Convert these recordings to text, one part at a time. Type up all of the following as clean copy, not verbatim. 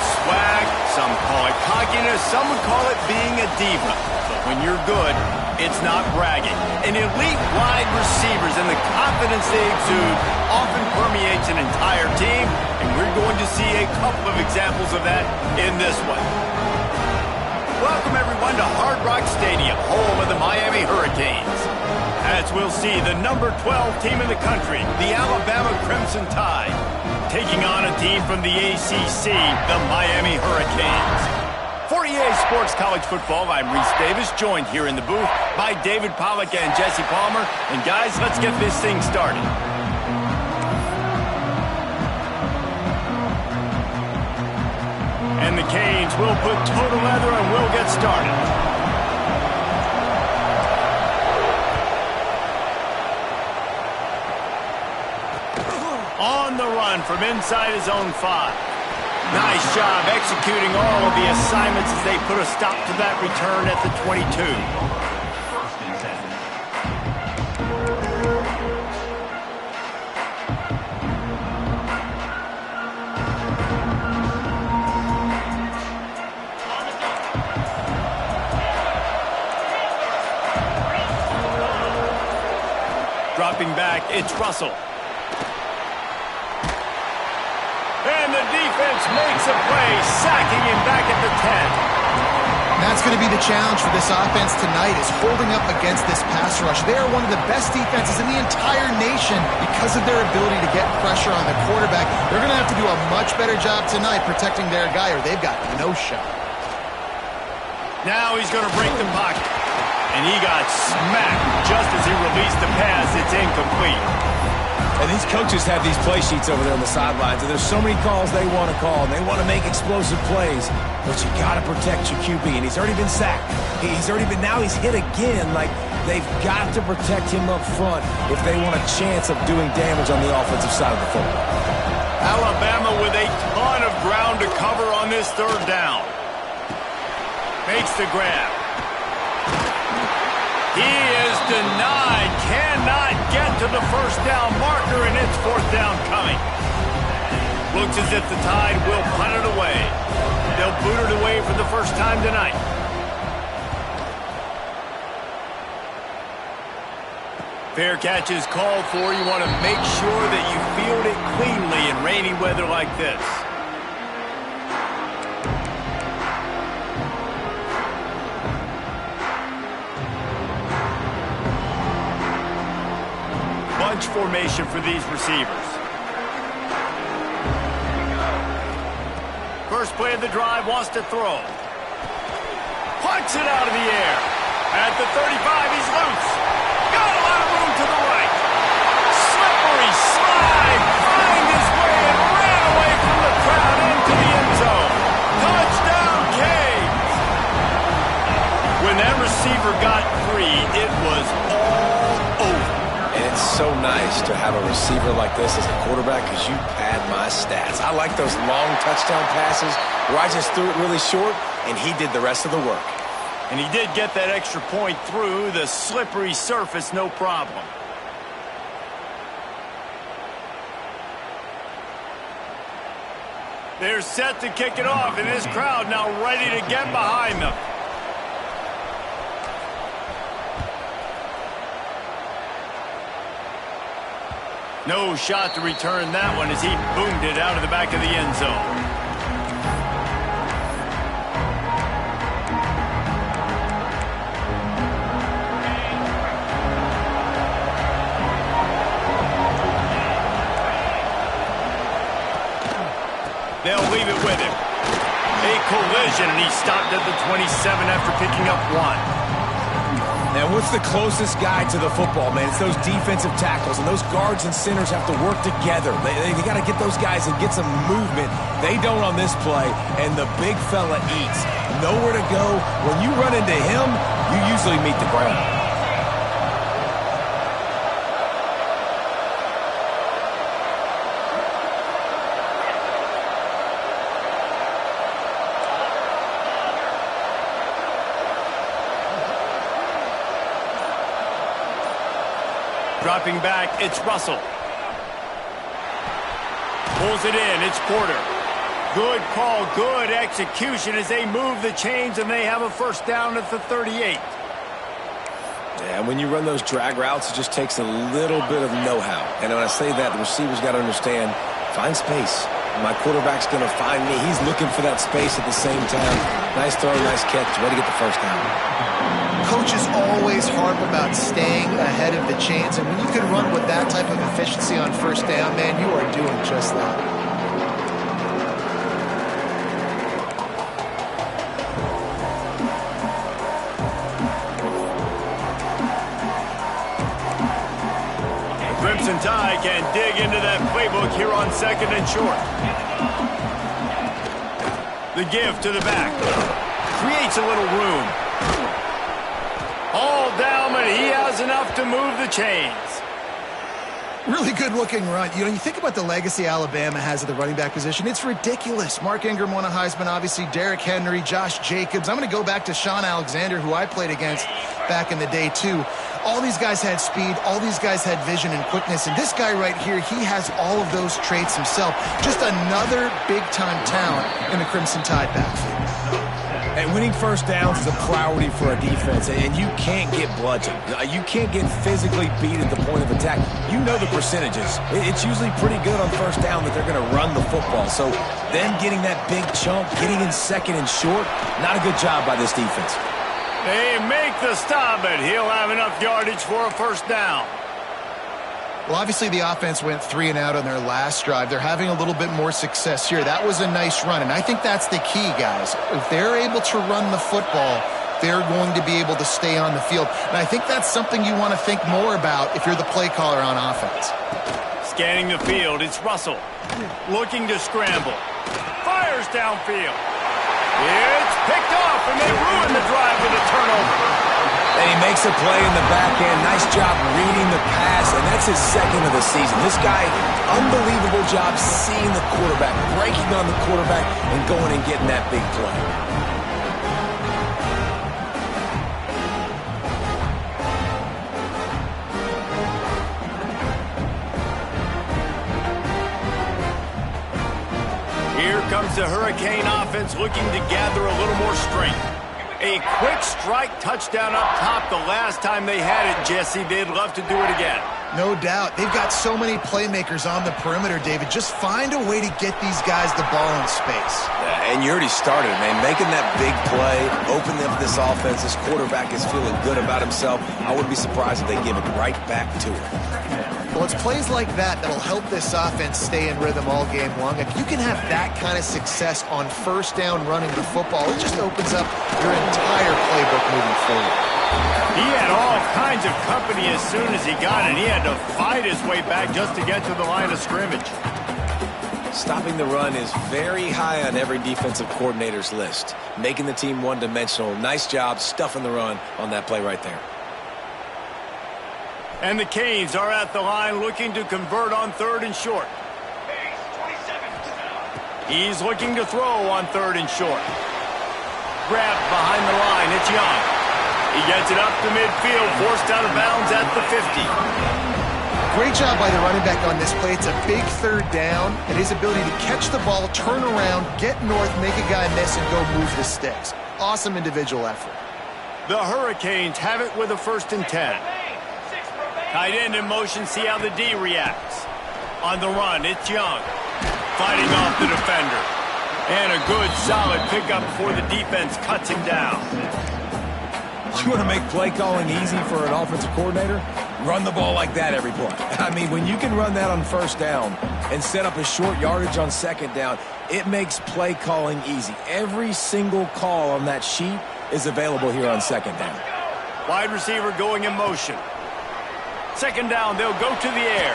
swag, some call it cockiness, some would call it being a diva. But when you're good, it's not bragging. And elite wide receivers and the confidence they exude often permeates an entire team, and we're going to see a couple of examples of that in this one. Welcome, everyone, to Hard Rock Stadium, home of the Miami Hurricanes. As we'll see, the number 12 team in the country, the Alabama Crimson Tide, taking on a team from the ACC, the Miami Hurricanes. For EA Sports College Football, I'm Reese Davis, joined here in the booth by David Pollack and Jesse Palmer. And guys, let's get this thing started. And the Canes will put total leather and we'll get started. On the run from inside his own 5. Nice job executing all of the assignments as they put a stop to that return at the 22. Dropping back, it's Russell. And the defense makes a play, sacking him back at the 10. That's going to be the challenge for this offense tonight, is holding up against this pass rush. They are one of the best defenses in the entire nation because of their ability to get pressure on the quarterback. They're going to have to do a much better job tonight protecting their guy, or they've got no shot. Now he's going to break the pocket. And he got smacked just as he released the pass. It's incomplete. And these coaches have these play sheets over there on the sidelines, and there's so many calls they want to call, and they want to make explosive plays, but you got to protect your QB, and he's already been sacked. Now he's hit again. Like, they've got to protect him up front if they want a chance of doing damage on the offensive side of the football. Alabama with a ton of ground to cover on this third down. Makes the grab. He is denied, cannot get to the first down marker, and it's fourth down coming. Looks as if the Tide will punt it away. They'll boot it away for the first time tonight. Fair catch is called for. You want to make sure that you field it cleanly in rainy weather like this. Bunch formation for these receivers. First play of the drive, wants to throw. Punts it out of the air. At the 35, he's loose. Got a lot of room to the right. Slippery slide. Find his way and ran away from the crowd into the end zone. Touchdown, Canes. When that receiver got free, it was all over. And it's so nice to have a receiver like this as a quarterback because you pad my stats. I like those long touchdown passes where I just threw it really short and he did the rest of the work. And he did get that extra point through the slippery surface, no problem. They're set to kick it off, and this crowd now ready to get behind them. No shot to return that one as he boomed it out of the back of the end zone. They'll leave it with him. A collision, and he stopped at the 27 after picking up 1. Now, what's the closest guy to the football, man? It's those defensive tackles, and those guards and centers have to work together. They got to get those guys and get some movement. They don't on this play, and the big fella eats. Nowhere to go. When you run into him, you usually meet the ground. Dropping back, it's Russell. Pulls it in, it's Porter. Good call, good execution as they move the chains and they have a first down at the 38. Yeah, when you run those drag routes, it just takes a little bit of know-how. And when I say that, the receiver's got to understand, find space. My quarterback's going to find me. He's looking for that space at the same time. Nice throw, nice catch. Way to get the first down. Coaches always harp about staying ahead of the chains, and when you can run with that type of efficiency on first down, man, you are doing just that. Crimson Tide can dig into that playbook here on second and short. The give to the back. Creates a little room. All down, but he has enough to move the chains. Really good-looking run. You know, you think about the legacy Alabama has at the running back position. It's ridiculous. Mark Ingram won a Heisman, obviously. Derrick Henry, Josh Jacobs. I'm going to go back to Sean Alexander, who I played against back in the day, too. All these guys had speed. All these guys had vision and quickness. And this guy right here, he has all of those traits himself. Just another big-time talent in the Crimson Tide backfield. And winning first downs is a priority for a defense, and you can't get bludgeoned. You can't get physically beat at the point of attack. You know the percentages. It's usually pretty good on first down that they're going to run the football. So them getting that big chunk, getting in second and short, not a good job by this defense. They make the stop, but he'll have enough yardage for a first down. Well, obviously the offense went 3 and out on their last drive. They're having a little bit more success here. That was a nice run, and I think that's the key, guys. If they're able to run the football, they're going to be able to stay on the field. And I think that's something you want to think more about if you're the play caller on offense. Scanning the field, it's Russell. Looking to scramble. Fires downfield. It's picked off, and they ruin the drive with a turnover. And he makes a play in the back end. Nice job reading the pass, and that's his second of the season. This guy, unbelievable job seeing the quarterback, breaking on the quarterback, and going and getting that big play. Here comes the Hurricane offense looking to gather a little more strength. A quick strike touchdown up top the last time they had it, Jesse. They'd love to do it again. No doubt. They've got so many playmakers on the perimeter, David. Just find a way to get these guys the ball in space. And you already started, man. Making that big play, opening up this offense. This quarterback is feeling good about himself. I wouldn't be surprised if they give it right back to him. Well, it's plays like that that'll help this offense stay in rhythm all game long. If you can have that kind of success on first down running the football, it just opens up your entire playbook moving forward. He had all kinds of company as soon as he got it. He had to fight his way back just to get to the line of scrimmage. Stopping the run is very high on every defensive coordinator's list. Making the team one-dimensional. Nice job stuffing the run on that play right there. And the Canes are at the line looking to convert on third and short. He's looking to throw on third and short. Grabbed behind the line. It's Young. He gets it up to midfield, forced out of bounds at the 50. Great job by the running back on this play. It's a big third down, and his ability to catch the ball, turn around, get north, make a guy miss, and go move the sticks. Awesome individual effort. The Hurricanes have it with a 1st and 10. Tight end in motion, see how the D reacts. On the run, it's Young. Fighting off the defender. And a good, solid pickup before the defense cuts him down. You want to make play calling easy for an offensive coordinator? Run the ball like that every play. I mean, when you can run that on first down and set up a short yardage on second down, it makes play calling easy. Every single call on that sheet is available here on second down. Wide receiver going in motion. Second down, they'll go to the air.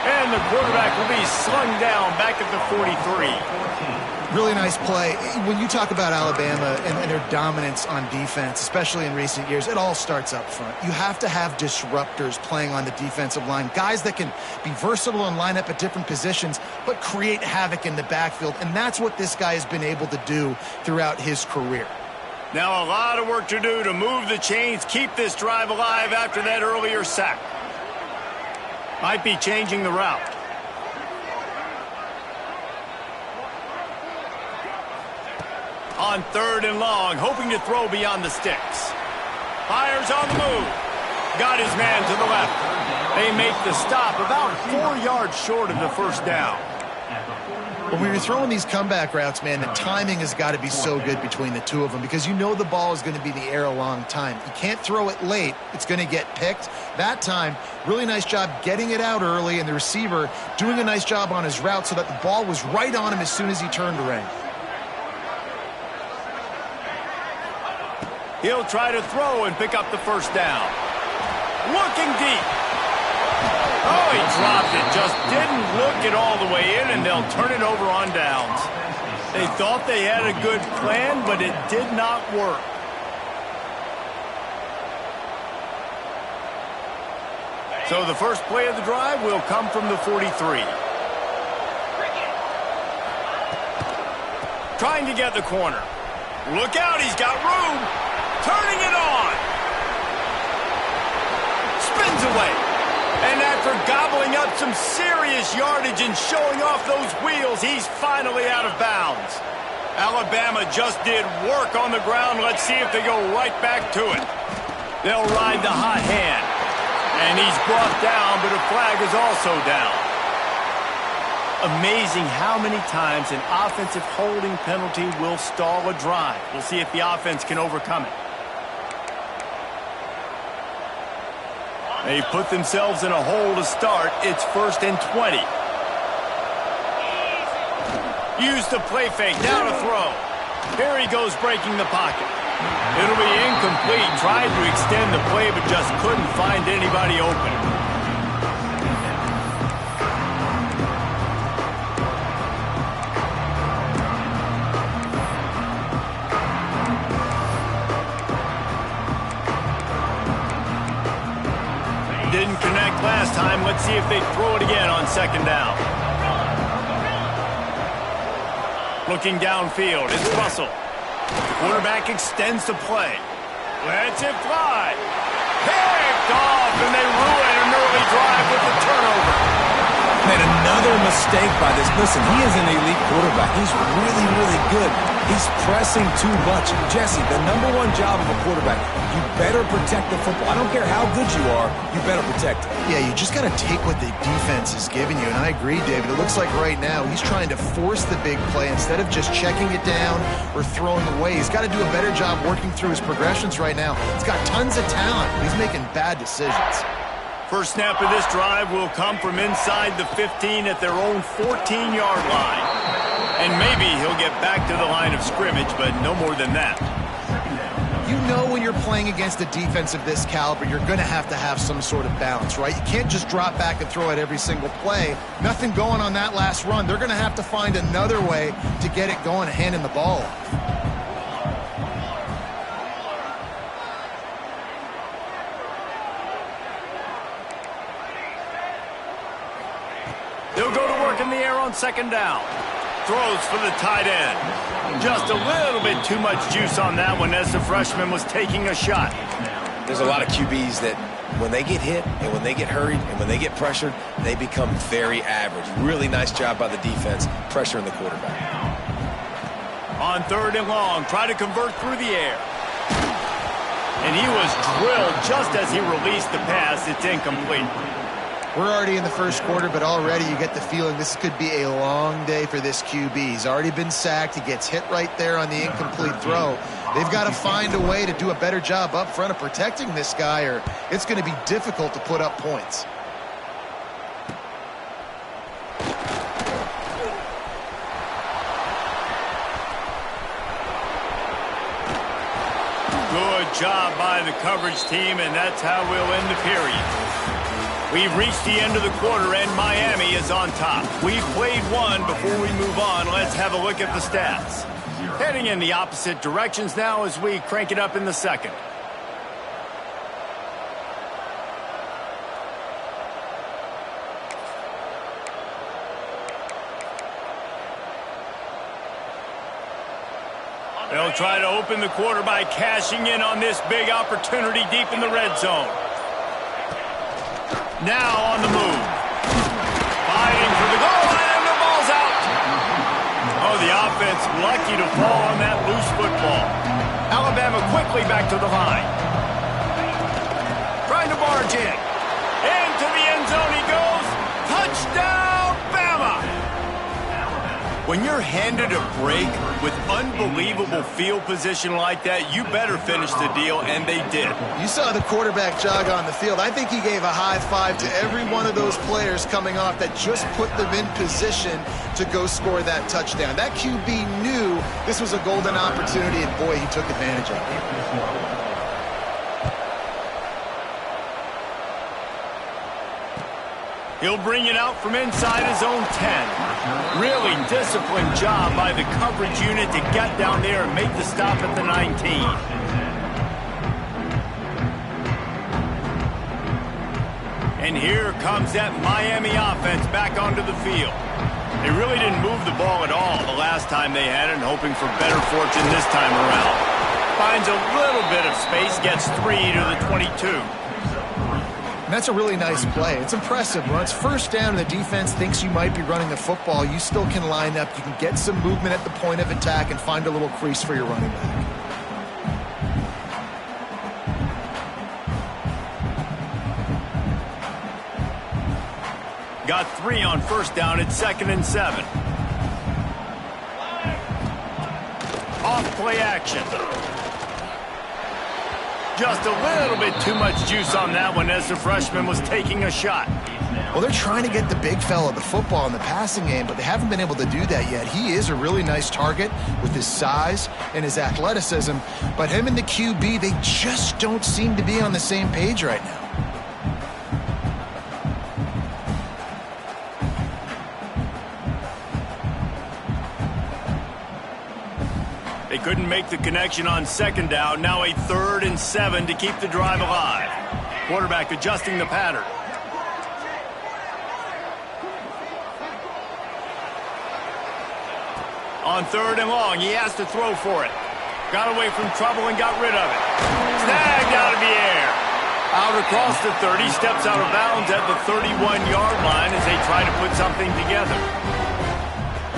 And the quarterback will be slung down back at the 43. Really nice play. When you talk about Alabama and their dominance on defense, especially in recent years, it all starts up front. You have to have disruptors playing on the defensive line, guys that can be versatile and line up at different positions, but create havoc in the backfield. And that's what this guy has been able to do throughout his career. Now a lot of work to do to move the chains, keep this drive alive after that earlier sack. Might be changing the route. On 3rd and long, hoping to throw beyond the sticks. Fires on the move. Got his man to the left. They make the stop about 4 yards short of the first down. When you're throwing these comeback routes, man, the timing has got to be so good between the two of them because you know the ball is going to be in the air a long time. You can't throw it late. It's going to get picked. That time, really nice job getting it out early, and the receiver doing a nice job on his route so that the ball was right on him as soon as he turned around. He'll try to throw and pick up the first down. Looking deep. Oh, he dropped it. Just didn't look it all the way in, and they'll turn it over on downs. They thought they had a good plan, but it did not work. So the first play of the drive will come from the 43. Trying to get the corner. Look out, he's got room. Turning it on. Spins away. And after gobbling up some serious yardage and showing off those wheels, he's finally out of bounds. Alabama just did work on the ground. Let's see if they go right back to it. They'll ride the hot hand. And he's brought down, but a flag is also down. Amazing how many times an offensive holding penalty will stall a drive. We'll see if the offense can overcome it. They put themselves in a hole to start. It's 1st and 20. Use the play fake. Now to throw. Here he goes breaking the pocket. It'll be incomplete. Tried to extend the play, but just couldn't find anybody open. Didn't connect last time. Let's see if they throw it again on 2nd down. Looking downfield, it's Russell. The quarterback extends the play. Lets it fly. Picked off, and they ruin an early drive with the turnover. Made another mistake by this. Listen, he is an elite quarterback. He's really, really good. He's pressing too much. Jesse, the #1 job of a quarterback, you better protect the football. I don't care how good you are, you better protect it. Yeah, you just got to take what the defense is giving you, and I agree, David. It looks like right now he's trying to force the big play instead of just checking it down or throwing away. He's got to do a better job working through his progressions right now. He's got tons of talent, but he's making bad decisions. First snap of this drive will come from inside the 15 at their own 14-yard line. And maybe he'll get back to the line of scrimmage, but no more than that. You know when you're playing against a defense of this caliber, you're going to have some sort of balance, right? You can't just drop back and throw it every single play. Nothing going on that last run. They're going to have to find another way to get it going and handing the ball off. They'll go to work in the air on 2nd down. Throws for the tight end. Just a little bit too much juice on that one as the freshman was taking a shot. There's a lot of QBs that when they get hit and when they get hurried and when they get pressured, they become very average. Really nice job by the defense pressuring the quarterback. On 3rd and long, try to convert through the air. And he was drilled just as he released the pass. It's incomplete. We're already in the first quarter, but already you get the feeling this could be a long day for this QB. He's already been sacked. He gets hit right there on the incomplete throw. They've got to find a way to do a better job up front of protecting this guy, or it's going to be difficult to put up points. Good job by the coverage team, and that's how we'll end the period. We've reached the end of the quarter, and Miami is on top. We've played one. Before we move on, let's have a look at the stats. Heading in the opposite directions now as we crank it up in the second. They'll try to open the quarter by cashing in on this big opportunity deep in the red zone. Now on the move. Fighting for the goal line, and the ball's out. Oh, the offense defense lucky to fall on that loose football. Alabama quickly back to the line. Trying to barge in. Into the end zone he goes. Touchdown, Bama! When you're handed a break with unbelievable field position like that, you better finish the deal, and they did. You saw the quarterback jog on the field. I think he gave a high five to every one of those players coming off that just put them in position to go score that touchdown. That QB knew this was a golden opportunity, and boy, he took advantage of it. He'll bring it out from inside his own 10. Really disciplined job by the coverage unit to get down there and make the stop at the 19. And here comes that Miami offense back onto the field. They really didn't move the ball at all the last time they had it, and hoping for better fortune this time around. Finds a little bit of space, gets 3 to the 22. And that's a really nice play. It's impressive. When it's first down and the defense thinks you might be running the football, you still can line up. You can get some movement at the point of attack and find a little crease for your running back. Got 3 on first down at 2nd and 7. Off play action. Just a little bit too much juice on that one as the freshman was taking a shot. Well, they're trying to get the big fella the football in the passing game, but they haven't been able to do that yet. He is a really nice target with his size and his athleticism, but him and the QB, they just don't seem to be on the same page right now. They couldn't make the connection on 2nd down. Now a 3rd and 7 to keep the drive alive. Quarterback adjusting the pattern. On 3rd and long, he has to throw for it. Got away from trouble and got rid of it. Snagged out of the air. Out across the 30, steps out of bounds at the 31-yard line as they try to put something together.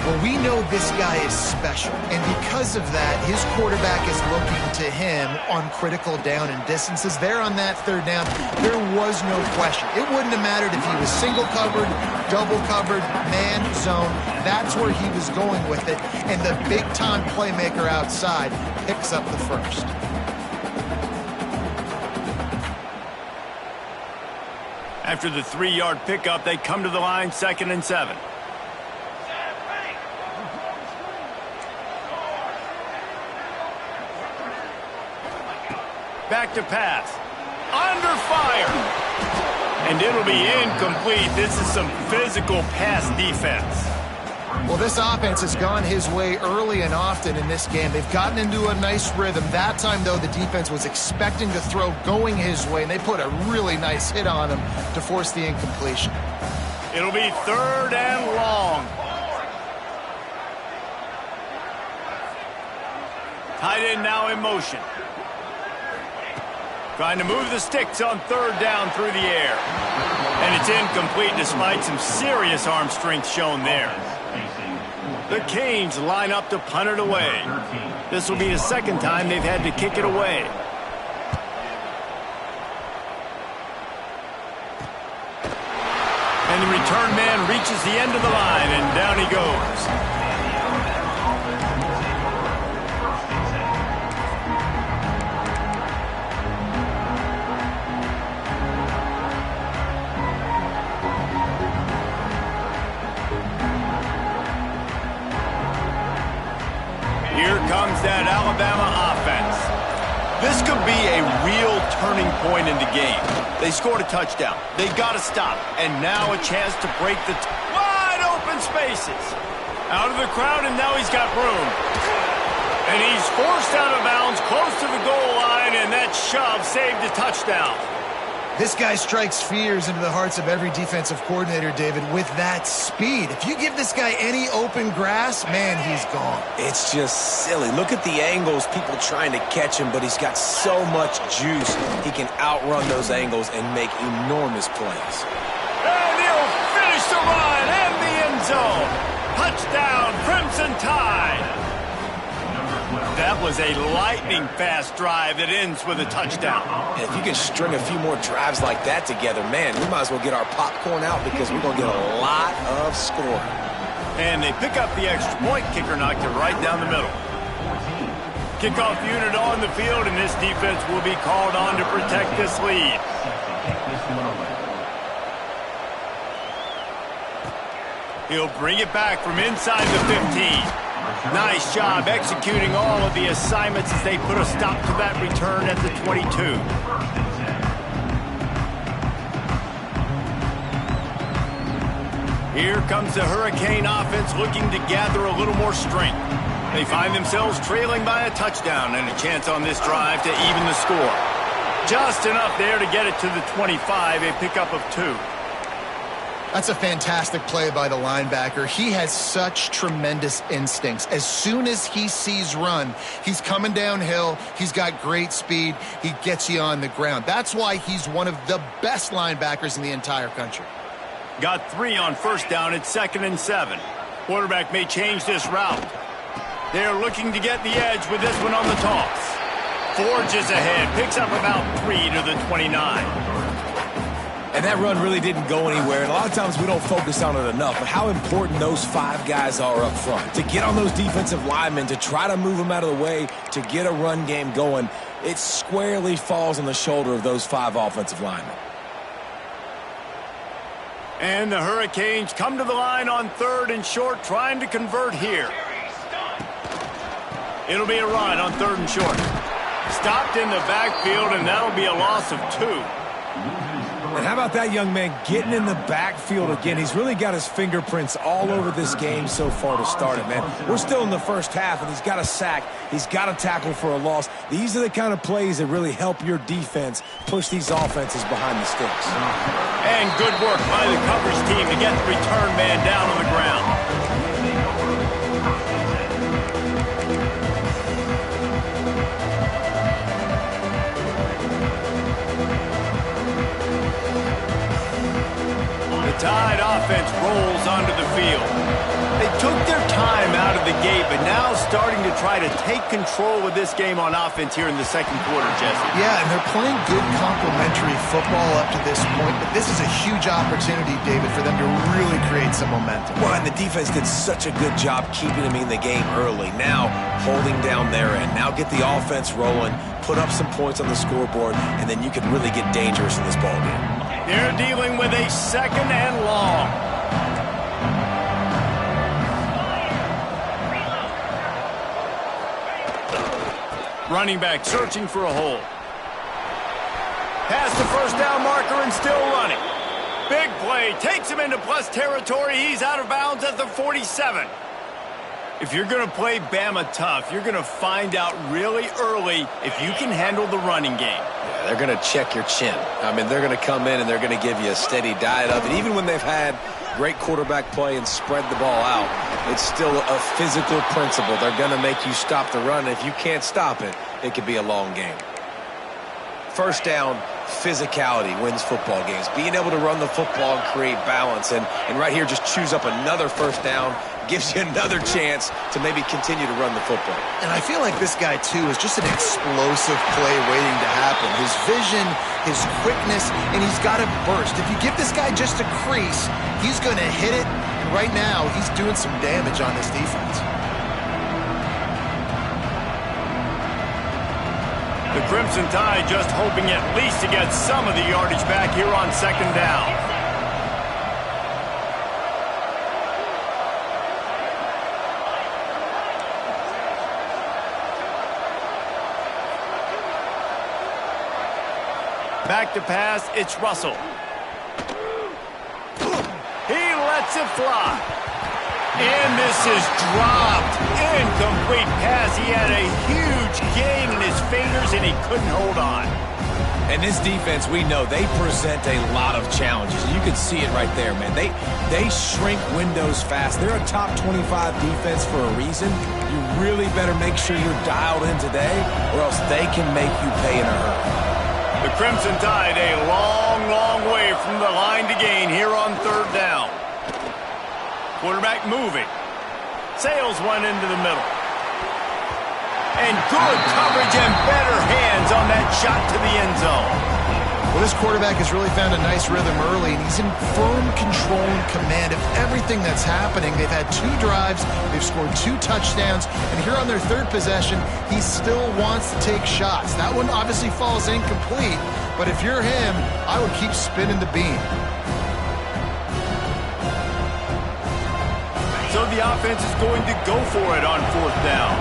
Well, we know this guy is special, and because of that, his quarterback is looking to him on critical down and distances. There on that 3rd down, there was no question. It wouldn't have mattered if he was single covered, double covered, man, zone. That's where he was going with it, and the big-time playmaker outside picks up the first. After the 3-yard pickup, they come to the line, 2nd and 7. Back to pass. Under fire. And it'll be incomplete. This is some physical pass defense. Well, this offense has gone his way early and often in this game. They've gotten into a nice rhythm. That time, though, the defense was expecting to throw going his way, and they put a really nice hit on him to force the incompletion. It'll be 3rd and long. Tight end now in motion. Trying to move the sticks on 3rd down through the air. And it's incomplete despite some serious arm strength shown there. The Canes line up to punt it away. This will be the 2nd time they've had to kick it away. And the return man reaches the end of the line, and down he goes. Here comes that Alabama offense. This could be a real turning point in the game. They scored a touchdown. They got to stop. And now a chance to break the wide open spaces. Out of the crowd, and now he's got room. And he's forced out of bounds close to the goal line, and that shove saved a touchdown. This guy strikes fears into the hearts of every defensive coordinator, David, with that speed. If you give this guy any open grass, man, he's gone. It's just silly. Look at the angles, people trying to catch him, but he's got so much juice. He can outrun those angles and make enormous plays. And he'll finish the run and the end zone. Touchdown, Crimson Tide. That was a lightning-fast drive that ends with a touchdown. And if you can string a few more drives like that together, man, we might as well get our popcorn out because we're going to get a lot of scoring. And they pick up the extra point. Kicker knocked it right down the middle. Kickoff unit on the field, and this defense will be called on to protect this lead. He'll bring it back from inside the 15. Nice job executing all of the assignments as they put a stop to that return at the 22. Here comes the Hurricane offense looking to gather a little more strength. They find themselves trailing by a touchdown and a chance on this drive to even the score. Just enough there to get it to the 25, a pickup of 2. That's a fantastic play by the linebacker. He has such tremendous instincts. As soon as he sees run, he's coming downhill. He's got great speed. He gets you on the ground. That's why he's one of the best linebackers in the entire country. Got 3 on first down at 2nd and 7. Quarterback may change this route. They're looking to get the edge with this one on the toss. Forges ahead, picks up about 3 to the 29. And that run really didn't go anywhere. And a lot of times we don't focus on it enough. But how important those 5 guys are up front. To get on those defensive linemen, to try to move them out of the way, to get a run game going, it squarely falls on the shoulder of those 5 offensive linemen. And the Hurricanes come to the line on 3rd and short, trying to convert here. It'll be a run on 3rd and short. Stopped in the backfield, and that'll be a loss of 2. And how about that young man getting in the backfield again? He's really got his fingerprints all over this game so far to start it, man. We're still in the first half, and he's got a sack. He's got a tackle for a loss. These are the kind of plays that really help your defense push these offenses behind the sticks. And good work by the coverage team to get the return man down on the ground. The Tide offense rolls onto the field. They took their time out of the gate, but now starting to try to take control of this game on offense here in the second quarter, Jesse. Yeah, and they're playing good complementary football up to this point, but this is a huge opportunity, David, for them to really create some momentum. Well, and the defense did such a good job keeping them in the game early. Now holding down their end. Now get the offense rolling, put up some points on the scoreboard, and then you can really get dangerous in this ballgame. They're dealing with a 2nd and long. Running back searching for a hole. Past the first down marker and still running. Big play, takes him into plus territory. He's out of bounds at the 47. If you're going to play Bama tough, you're going to find out really early if you can handle the running game. Yeah, they're going to check your chin. I mean, they're going to come in and they're going to give you a steady diet of it. Even when they've had great quarterback play and spread the ball out, it's still a physical principle. They're going to make you stop the run. If you can't stop it, it could be a long game. First down, physicality wins football games. Being able to run the football and create balance. And right here, just choose up another first down. Gives you another chance to maybe continue to run the football. And I feel like this guy, too, is just an explosive play waiting to happen. His vision, his quickness, and he's got a burst. If you give this guy just a crease, he's going to hit it. And right now, he's doing some damage on this defense. The Crimson Tide just hoping at least to get some of the yardage back here on 2nd down. Back to pass, it's Russell. He lets it fly. And this is dropped. Incomplete pass. He had a huge gain in his fingers, and he couldn't hold on. And this defense, we know, they present a lot of challenges. You can see it right there, man. They shrink windows fast. They're a top 25 defense for a reason. You really better make sure you're dialed in today, or else they can make you pay in a hurry. The Crimson Tide a long, long way from the line to gain here on 3rd down. Quarterback moving. Sails one into the middle. And good coverage and better hands on that shot to the end zone. Well, this quarterback has really found a nice rhythm early, and he's in firm control and command of everything that's happening. They've had 2 drives, they've scored 2 touchdowns, and here on their 3rd possession, he still wants to take shots. That one obviously falls incomplete, but if you're him, I would keep spinning the beam. So the offense is going to go for it on 4th down.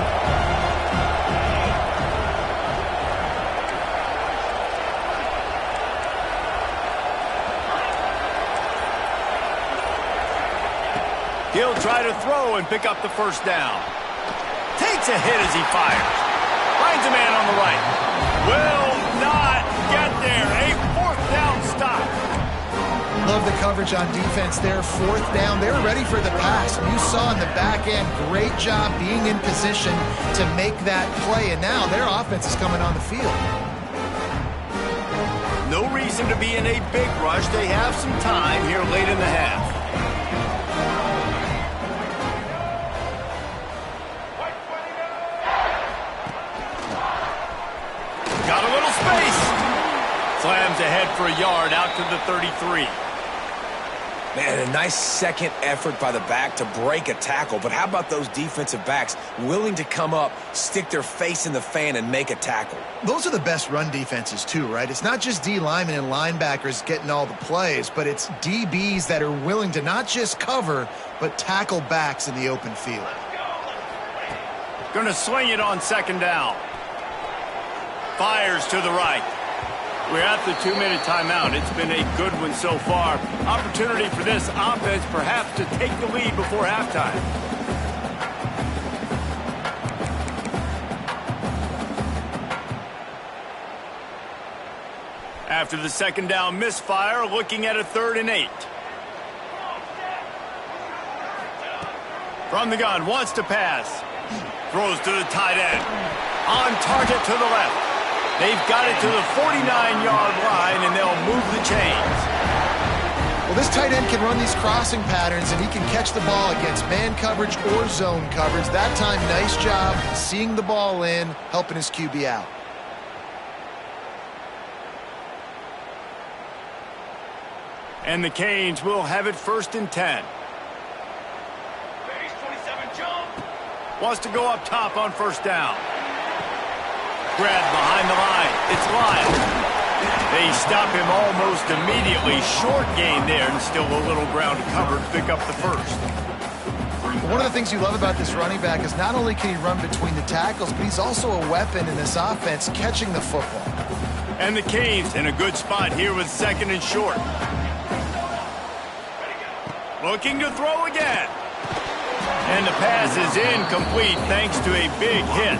He'll try to throw and pick up the 1st down. Takes a hit as he fires. Finds a man on the right. Will not get there. A 4th down stop. Love the coverage on defense there. 4th down. They were ready for the pass. You saw in the back end, great job being in position to make that play. And now their offense is coming on the field. No reason to be in a big rush. They have some time here late in the half. Got a little space. Slams ahead for a yard out to the 33. Man, a nice second effort by the back to break a tackle. But how about those defensive backs willing to come up, stick their face in the fan, and make a tackle? Those are the best run defenses too, right? It's not just D linemen and linebackers getting all the plays, but it's DBs that are willing to not just cover, but tackle backs in the open field. Going to swing it on 2nd down. Fires to the right. We're at the 2-minute timeout. It's been a good one so far. Opportunity for this offense perhaps to take the lead before halftime. After the 2nd down misfire, looking at a 3rd and 8. From the gun, wants to pass. Throws to the tight end. On target to the left. They've got it to the 49-yard line, and they'll move the chains. Well, this tight end can run these crossing patterns, and he can catch the ball against man coverage or zone coverage. That time, nice job seeing the ball in, helping his QB out. And the Canes will have it 1st and 10. Wants to go up top on 1st down. Grab behind the line. It's Lyle. They stop him almost immediately. Short gain there, and still a little ground to cover to pick up the 1st. One of the things you love about this running back is not only can he run between the tackles, but he's also a weapon in this offense, catching the football. And the Canes in a good spot here with 2nd and short. Looking to throw again. And the pass is incomplete thanks to a big hit.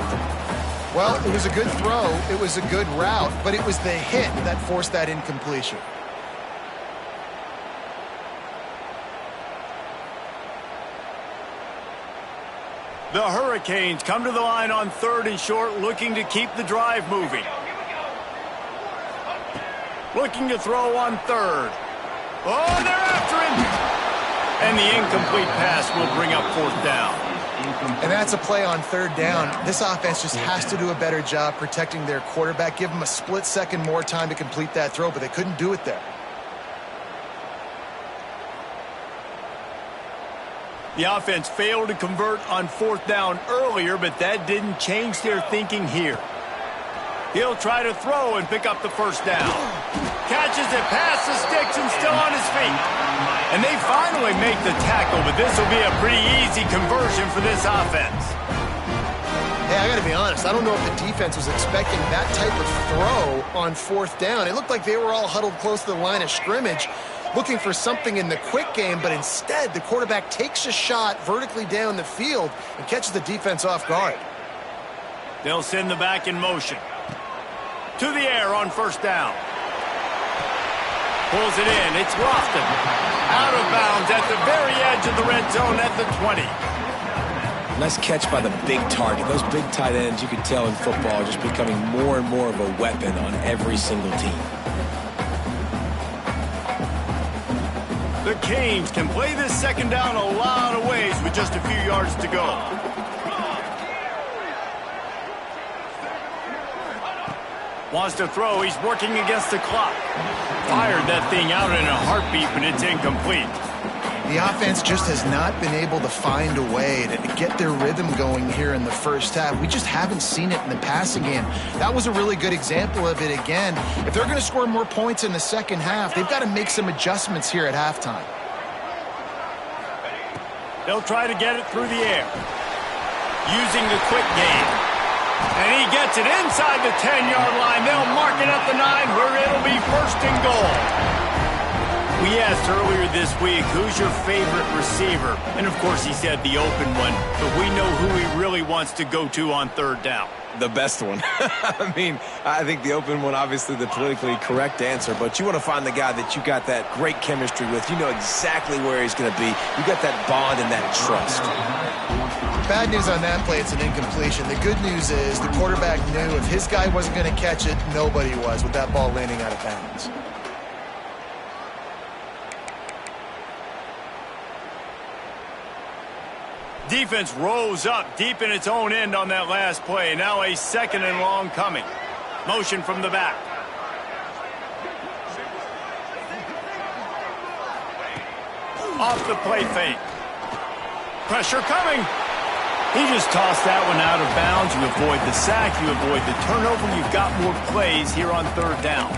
Well, it was a good throw, it was a good route, but it was the hit that forced that incompletion. The Hurricanes come to the line on 3rd and short, looking to keep the drive moving. Looking to throw on 3rd. Oh, they're after him! And the incomplete pass will bring up 4th down. And that's a play on 3rd down. This offense just has to do a better job protecting their quarterback. Give them a split second more time to complete that throw, but they couldn't do it there. The offense failed to convert on 4th down earlier, but that didn't change their thinking here. He'll try to throw and pick up the 1st down. Catches it past the sticks and still on his feet. And they finally make the tackle, but this will be a pretty easy conversion for this offense. Hey, I got to be honest. I don't know if the defense was expecting that type of throw on 4th down. It looked like they were all huddled close to the line of scrimmage, looking for something in the quick game, but instead the quarterback takes a shot vertically down the field and catches the defense off guard. They'll send the back in motion. To the air on 1st down. Pulls it in. It's Lofton. Out of bounds at the very edge of the red zone at the 20. Nice catch by the big target. Those big tight ends, you can tell in football, are just becoming more and more of a weapon on every single team. The Canes can play this 2nd down a lot of ways with just a few yards to go. Wants to throw. He's working against the clock. Fired that thing out in a heartbeat, but it's incomplete. The offense just has not been able to find a way to get their rhythm going here in the first half. We just haven't seen it in the passing game. That was a really good example of it again. If they're going to score more points in the second half, they've got to make some adjustments here at halftime. They'll try to get it through the air. Using the quick game. And he gets it inside the 10-yard line. They'll mark it at the 9 where it'll be first and goal. We asked earlier this week, who's your favorite receiver? And, of course, he said the open one. But we know who he really wants to go to on third down. The best one. I mean, I think the open one, obviously the politically correct answer, but you want to find the guy that you got that great chemistry with. You know exactly where he's going to be. You got that bond and that trust. Bad news on that play, it's an incompletion. The good news is the quarterback knew if his guy wasn't going to catch it, nobody was with that ball landing out of bounds. Defense rose up deep in its own end on that last play. Now a second and long coming. Motion from the back. Off the play fake. Pressure coming. He just tossed that one out of bounds. You avoid the sack. You avoid the turnover. You've got more plays here on third down.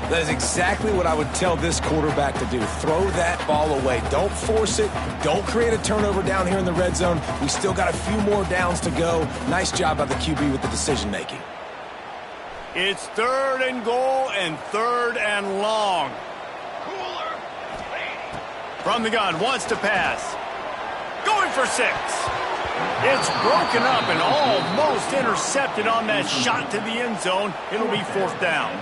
That is exactly what I would tell this quarterback to do. Throw that ball away. Don't force it. Don't create a turnover down here in the red zone. We still got a few more downs to go. Nice job by the QB with the decision-making. It's third and goal and third and long. From the gun, wants to pass. Going for 6. It's broken up and almost intercepted on that shot to the end zone. It'll be fourth down.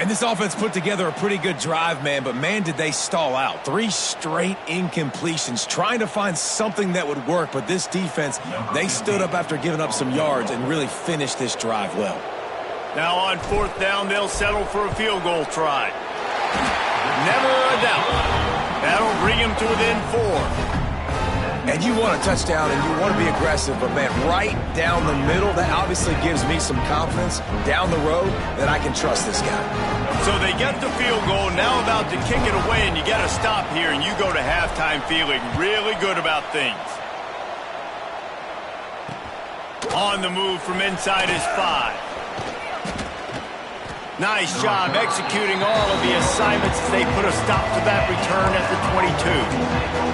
And this offense put together a pretty good drive, man, but man, did they stall out. 3 straight incompletions, trying to find something that would work, but this defense, they stood up after giving up some yards and really finished this drive well. Now on fourth down, they'll settle for a field goal try. Never a doubt. That'll bring him to within 4. And you want a touchdown and you want to be aggressive, but man, right down the middle, that obviously gives me some confidence down the road that I can trust this guy. So they get the field goal, now about to kick it away, and you got to stop here, and you go to halftime feeling really good about things. On the move from inside his 5. Nice job executing all of the assignments as they put a stop to that return at the 22.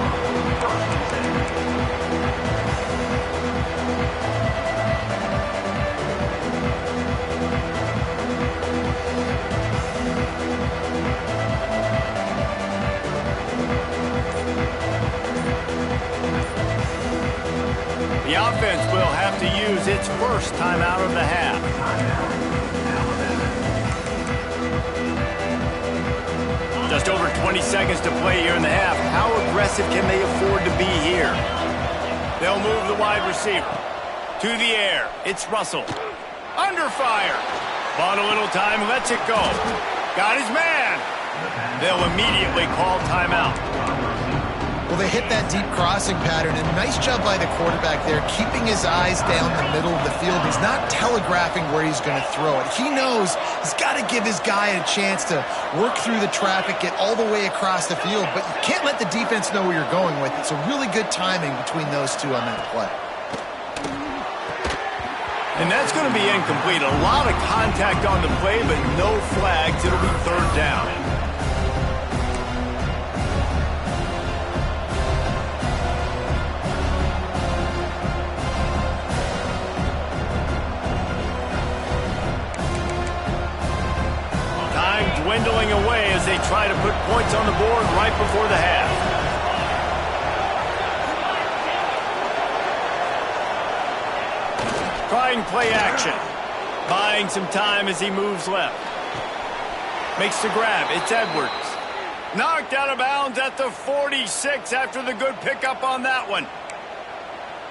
The offense will have to use its first timeout of the half. Just over 20 seconds to play here in the half. How aggressive can they afford to be here? They'll move the wide receiver. To the air. It's Russell. Under fire. Bought a little time, lets it go. Got his man. They'll immediately call timeout. Well, they hit that deep crossing pattern, and nice job by the quarterback there, keeping his eyes down the middle of the field. He's not telegraphing where he's going to throw it. He knows he's got to give his guy a chance to work through the traffic, get all the way across the field, but you can't let the defense know where you're going with it. So really good timing between those two on that play. And that's going to be incomplete. A lot of contact on the play, but no flags. It'll be third down. Dwindling away as they try to put points on the board right before the half. Trying play action. Buying some time as he moves left. Makes the grab. It's Edwards. Knocked out of bounds at the 46 after the good pickup on that one.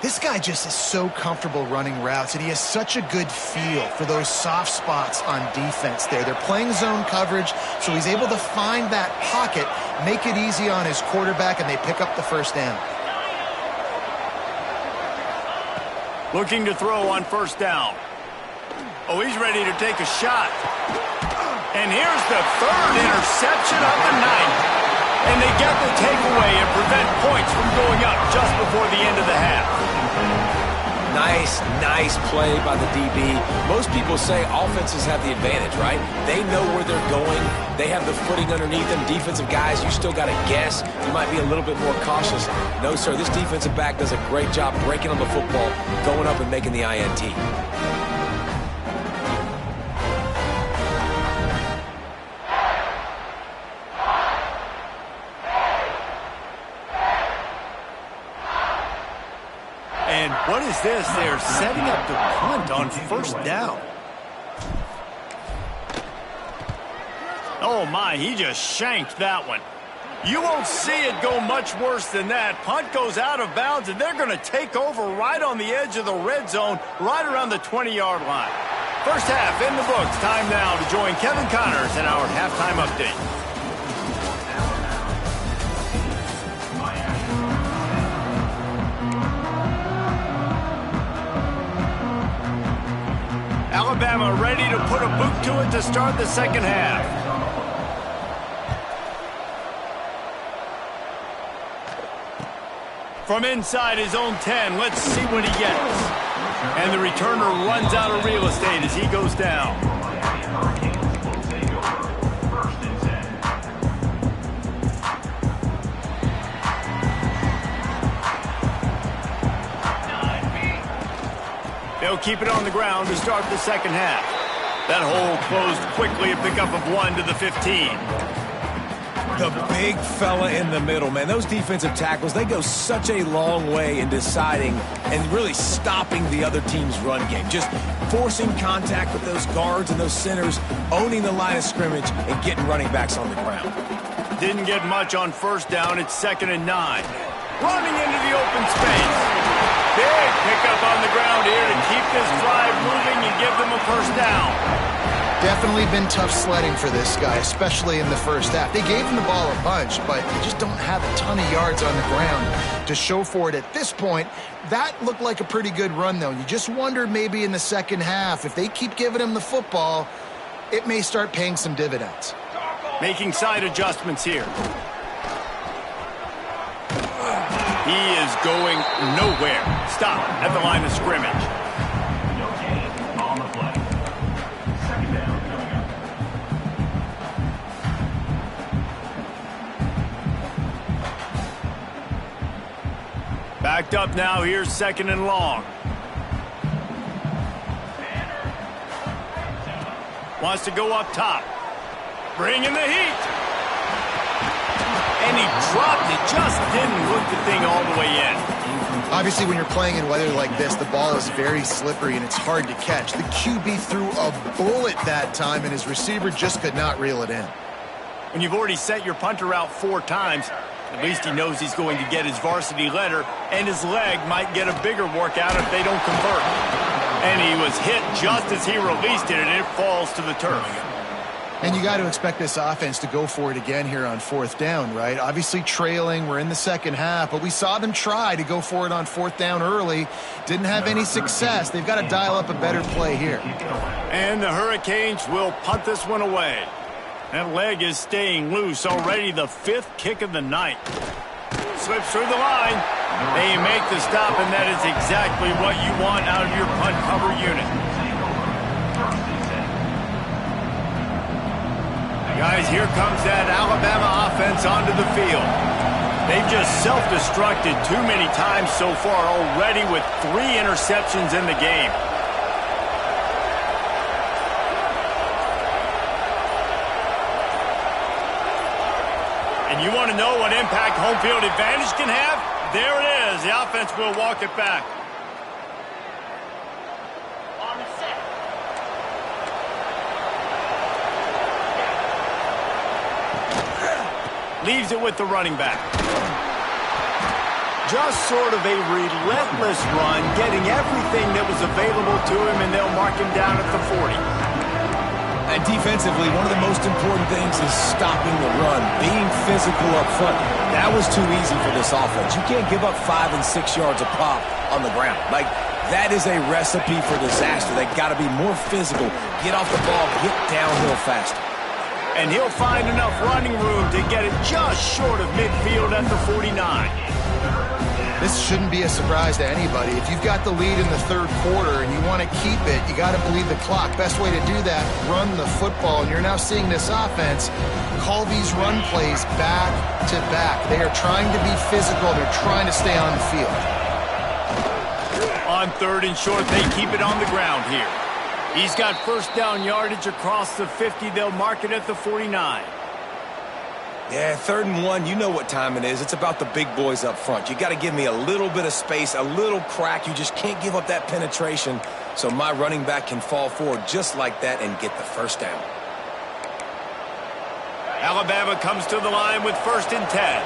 This guy just is so comfortable running routes, and he has such a good feel for those soft spots on defense there. They're playing zone coverage, so he's able to find that pocket, make it easy on his quarterback, and they pick up the first down. Looking to throw on first down. Oh, he's ready to take a shot. And here's the third interception of the night. And they get the takeaway and prevent points from going up just before the end of the half. Nice play by the DB. Most people say offenses have the advantage, right? They know where they're going. They have the footing underneath them. Defensive guys, you still got to guess. You might be a little bit more cautious. No, sir, this defensive back does a great job breaking on the football, going up and making the INT. And what is this? They're setting up the punt on first down. Oh, my, he just shanked that one. You won't see it go much worse than that. Punt goes out of bounds, and they're going to take over right on the edge of the red zone, right around the 20-yard line. First half in the books. Time now to join Kevin Connors in our halftime update. Alabama ready to put a boot to it to start the second half. From inside his own 10, let's see what he gets. And the returner runs out of real estate as he goes down. They'll keep it on the ground to start the second half. That hole closed quickly, a pickup of 1 to the 15. The big fella in the middle, man. Those defensive tackles, they go such a long way in deciding and really stopping the other team's run game. Just forcing contact with those guards and those centers, owning the line of scrimmage, and getting running backs on the ground. Didn't get much on first down. It's 2nd and 9. Running into the open space. Big pickup on the ground here to keep this drive moving and give them a first down. Definitely been tough sledding for this guy, especially in the first half. They gave him the ball a bunch, but they just don't have a ton of yards on the ground to show for it at this point. That looked like a pretty good run, though. You just wondered maybe in the second half, if they keep giving him the football, it may start paying some dividends. Making side adjustments here. He is going nowhere. Stop at the line of scrimmage. On the play. Second down coming up. Backed up now. Here's 2nd and long. Wants to go up top. Bring in the heat. And he dropped it. Just didn't hook the thing all the way in. Obviously, when you're playing in weather like this, the ball is very slippery and it's hard to catch. The QB threw a bullet that time, and his receiver just could not reel it in. When you've already set your punter out 4 times, at least he knows he's going to get his varsity letter, and his leg might get a bigger workout if they don't convert. And he was hit just as he released it, and it falls to the turf. And you got to expect this offense to go for it again here on 4th down, right? Obviously trailing, we're in the second half, but we saw them try to go for it on 4th down early. Didn't have any success. They've got to dial up a better play here. And the Hurricanes will punt this one away. That leg is staying loose. Already the 5th kick of the night. Slips through the line. They make the stop, and that is exactly what you want out of your punt cover unit. Guys, here comes that Alabama offense onto the field. They've just self-destructed too many times so far already with 3 interceptions in the game. And you want to know what impact home field advantage can have? There it is. The offense will walk it back. Leaves it with the running back. Just sort of a relentless run, getting everything that was available to him, and they'll mark him down at the 40. And defensively, one of the most important things is stopping the run, being physical up front. That was too easy for this offense. You can't give up 5 and 6 yards a pop on the ground. Like, That is a recipe for disaster. They got to be more physical, get off the ball, get downhill faster. And he'll find enough running room to get it just short of midfield at the 49. This shouldn't be a surprise to anybody. If you've got the lead in the third quarter and you want to keep it, you got to bleed the clock. Best way to do that, run the football. And you're now seeing this offense call these run plays back to back. They are trying to be physical. They're trying to stay on the field. On third and short, they keep it on the ground here. He's got first down yardage across the 50. They'll mark it at the 49. Yeah, 3rd and 1, you know what time it is. It's about the big boys up front. You got to give me a little bit of space, a little crack. You just can't give up that penetration so my running back can fall forward just like that and get the first down. Alabama comes to the line with 1st and 10.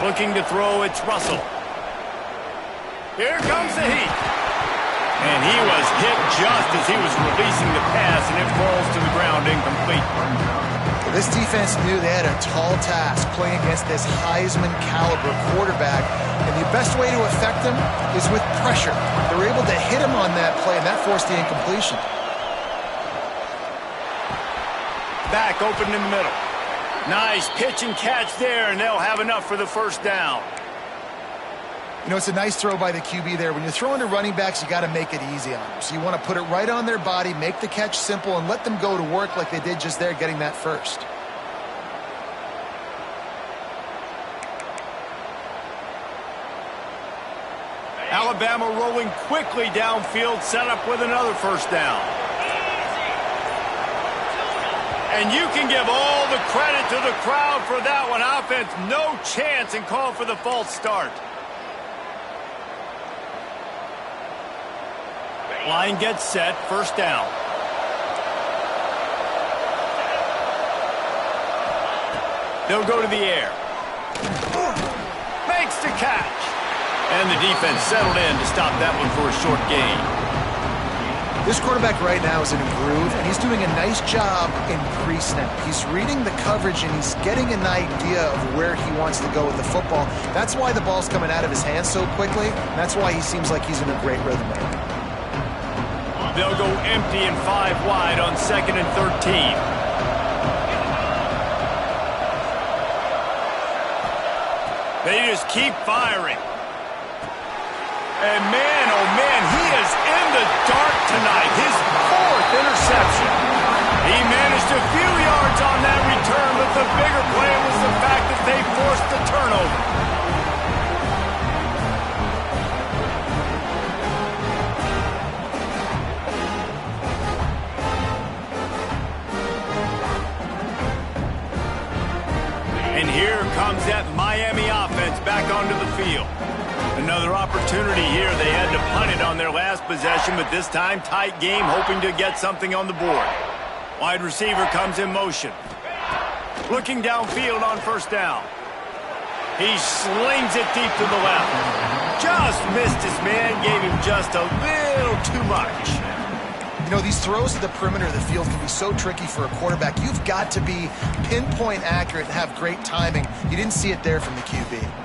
Looking to throw, it's Russell. Here comes the heat. And he was hit just as he was releasing the pass, and it falls to the ground incomplete. This defense knew they had a tall task playing against this Heisman caliber quarterback, and the best way to affect him is with pressure. They were able to hit him on that play, and that forced the incompletion. Back open in the middle. Nice pitch and catch there, and they'll have enough for the first down. You know, it's a nice throw by the QB there. When you're throwing to running backs, you got to make it easy on them. So you want to put it right on their body, make the catch simple, and let them go to work like they did just there, getting that first. Alabama rolling quickly downfield, set up with another first down. And you can give all the credit to the crowd for that one. Offense, no chance, and call for the false start. Line gets set, first down. They'll go to the air. Makes the catch. And the defense settled in to stop that one for a short gain. This quarterback right now is in a groove, and he's doing a nice job in pre-snap. He's reading the coverage, and he's getting an idea of where he wants to go with the football. That's why the ball's coming out of his hands so quickly, and that's why he seems like he's in a great rhythm right now. They'll go empty and 5 wide on 2nd and 13. They just keep firing. And man, oh man, he is in the dark tonight. His 4th interception. He managed a few yards on that return, but the bigger play was the fact that they forced the turnover. And here comes that Miami offense back onto the field. Another opportunity here. They had to punt it on their last possession, but this time tight game, hoping to get something on the board. Wide receiver comes in motion. Looking downfield on first down. He slings it deep to the left. Just missed his man, gave him just a little too much. You know, these throws to the perimeter of the field can be so tricky for a quarterback. You've got to be pinpoint accurate and have great timing. You didn't see it there from the QB.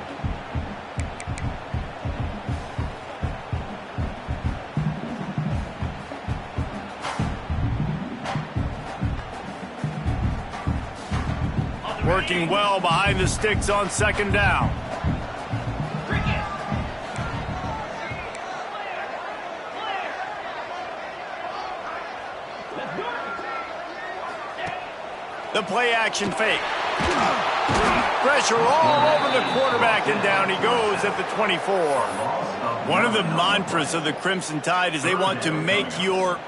Working well behind the sticks on 2nd down. The play action fake. Pressure all over the quarterback, and down he goes at the 24. One of the mantras of the Crimson Tide is they want to make your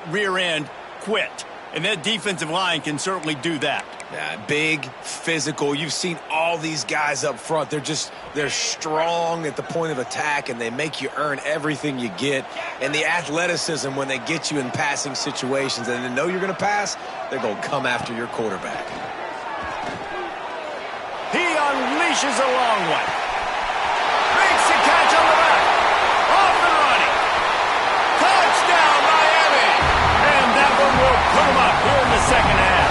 rear end quit. And that defensive line can certainly do that. Big, physical. You've seen all these guys up front. They're strong at the point of attack, and they make you earn everything you get. And the athleticism when they get you in passing situations and they know you're going to pass, they're going to come after your quarterback. He unleashes a long one. Makes the catch on the back. Off and running. Touchdown, Miami. And that one will put him up here in the second half.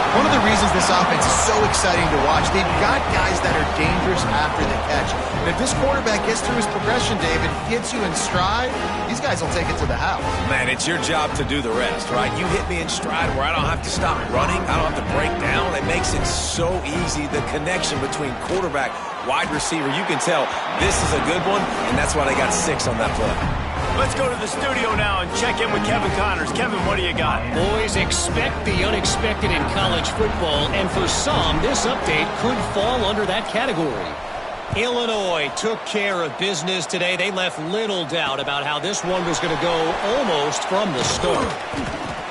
One of the reasons reasons this offense is so exciting to watch. They've got guys that are dangerous after the catch. And if this quarterback gets through his progression, David, gets you in stride, these guys will take it to the house. Man, it's your job to do the rest, right? You hit me in stride where I don't have to stop running. I don't have to break down. It makes it so easy. The connection between quarterback, wide receiver, you can tell this is a good one, and that's why they got 6 on that play. Let's go to the studio now and check in with Kevin Connors. Kevin, what do you got? Boys, expect the unexpected in college football, and for some, this update could fall under that category. Illinois took care of business today. They left little doubt about how this one was going to go almost from the start.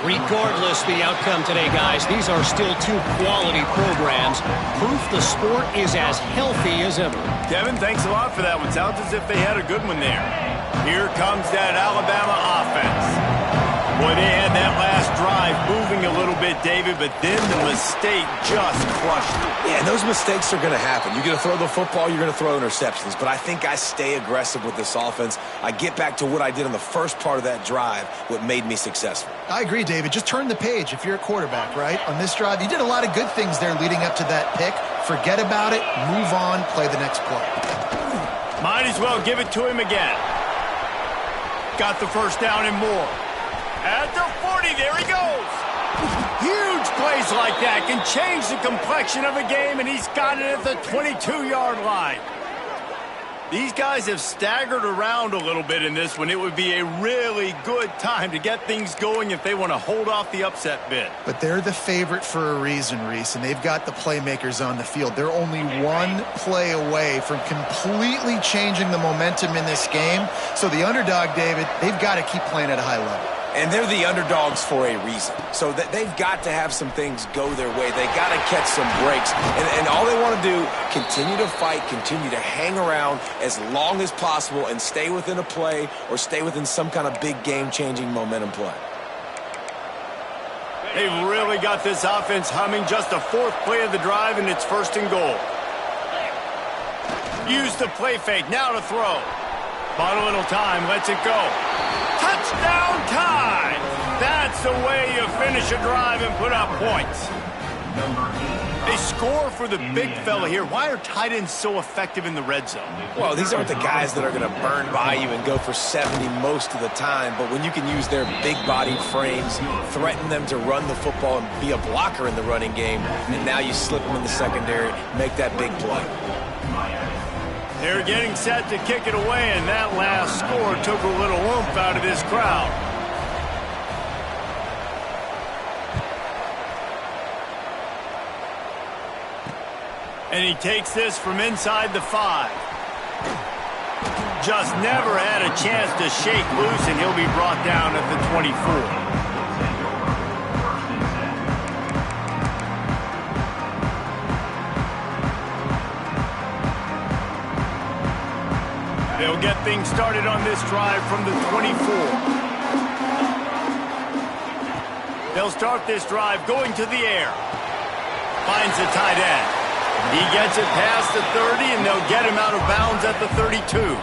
Regardless the outcome today, guys, these are still 2 quality programs. Proof the sport is as healthy as ever. Kevin, thanks a lot for that one. Sounds as if they had a good one there. Here comes that Alabama offense. Boy, they had that last drive moving a little bit, David, but then the mistake just crushed it. Yeah, and those mistakes are going to happen. You're going to throw the football, you're going to throw interceptions. But I think I stay aggressive with this offense. I get back to what I did in the first part of that drive, what made me successful. I agree, David. Just turn the page if you're a quarterback, right? On this drive, you did a lot of good things there leading up to that pick. Forget about it, move on, play the next play. Might as well give it to him again. Got the first down and more. At the 40, there he goes. Huge plays like that can change the complexion of a game, and he's got it at the 22-yard line. These guys have staggered around a little bit in this one. It would be a really good time to get things going if they want to hold off the upset bid. But they're the favorite for a reason, Reese, and they've got the playmakers on the field. They're only one play away from completely changing the momentum in this game. So the underdog, David, they've got to keep playing at a high level. And they're the underdogs for a reason. So they've got to have some things go their way. They got to catch some breaks. And all they want to do, continue to fight, continue to hang around as long as possible and stay within a play or stay within some kind of big game-changing momentum play. They've really got this offense humming. Just a 4th play of the drive, and it's 1st and goal. Use the play fake. Now to throw. Bought a little time. Lets it go. Touchdown time! That's the way you finish a drive and put up points. They score for the big fella here. Why are tight ends so effective in the red zone? Well, these aren't the guys that are going to burn by you and go for 70 most of the time, but when you can use their big-bodied frames, threaten them to run the football and be a blocker in the running game, and now you slip them in the secondary, make that big play. They're getting set to kick it away, and that last score took a little oomph out of this crowd. And he takes this from inside the 5. Just never had a chance to shake loose, and he'll be brought down at the 24. They'll get things started on this drive from the 24. They'll start this drive going to the air. Finds the tight end. He gets it past the 30, and they'll get him out of bounds at the 32.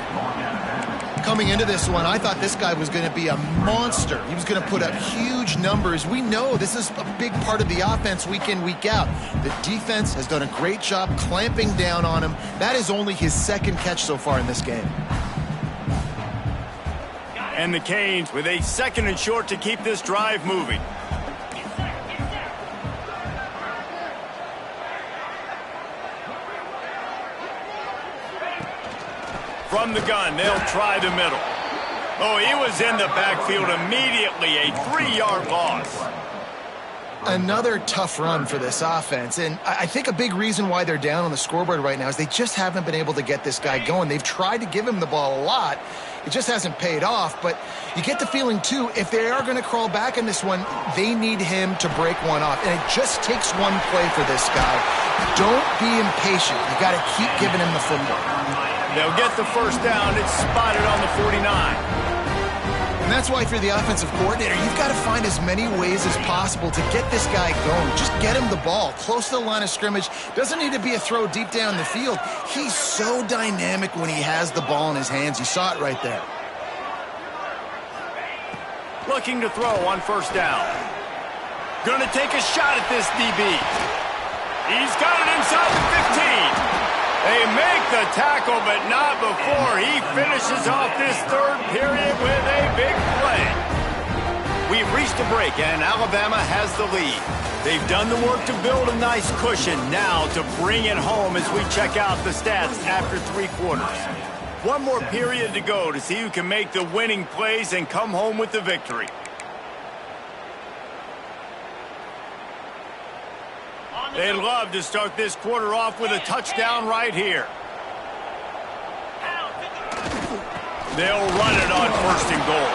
Coming into this one, I thought this guy was going to be a monster. He was going to put up huge numbers. We know this is a big part of the offense week in, week out. The defense has done a great job clamping down on him. That is only his 2nd catch so far in this game. And the Canes with a 2nd and short to keep this drive moving. From the gun, they'll try the middle. Oh, he was in the backfield immediately. A 3-yard loss. Another tough run for this offense, and I think a big reason why they're down on the scoreboard right now is they just haven't been able to get this guy going. They've tried to give him the ball a lot. It just hasn't paid off, but you get the feeling, too, if they are going to crawl back in this one, they need him to break one off, and it just takes one play for this guy. Don't be impatient. You got to keep giving him the football. They'll get the first down. It's spotted on the 49. And that's why if you're the offensive coordinator, you've got to find as many ways as possible to get this guy going. Just get him the ball close to the line of scrimmage. Doesn't need to be a throw deep down the field. He's so dynamic when he has the ball in his hands. You saw it right there. Looking to throw on first down. Going to take a shot at this DB. He's got it inside the 15. They make the tackle, but not before he finishes off this third period with a big play. We've reached a break, and Alabama has the lead. They've done the work to build a nice cushion. Now to bring it home as we check out the stats after 3 quarters. One more period to go to see who can make the winning plays and come home with the victory. They'd love to start this quarter off with a touchdown right here. They'll run it on 1st and goal.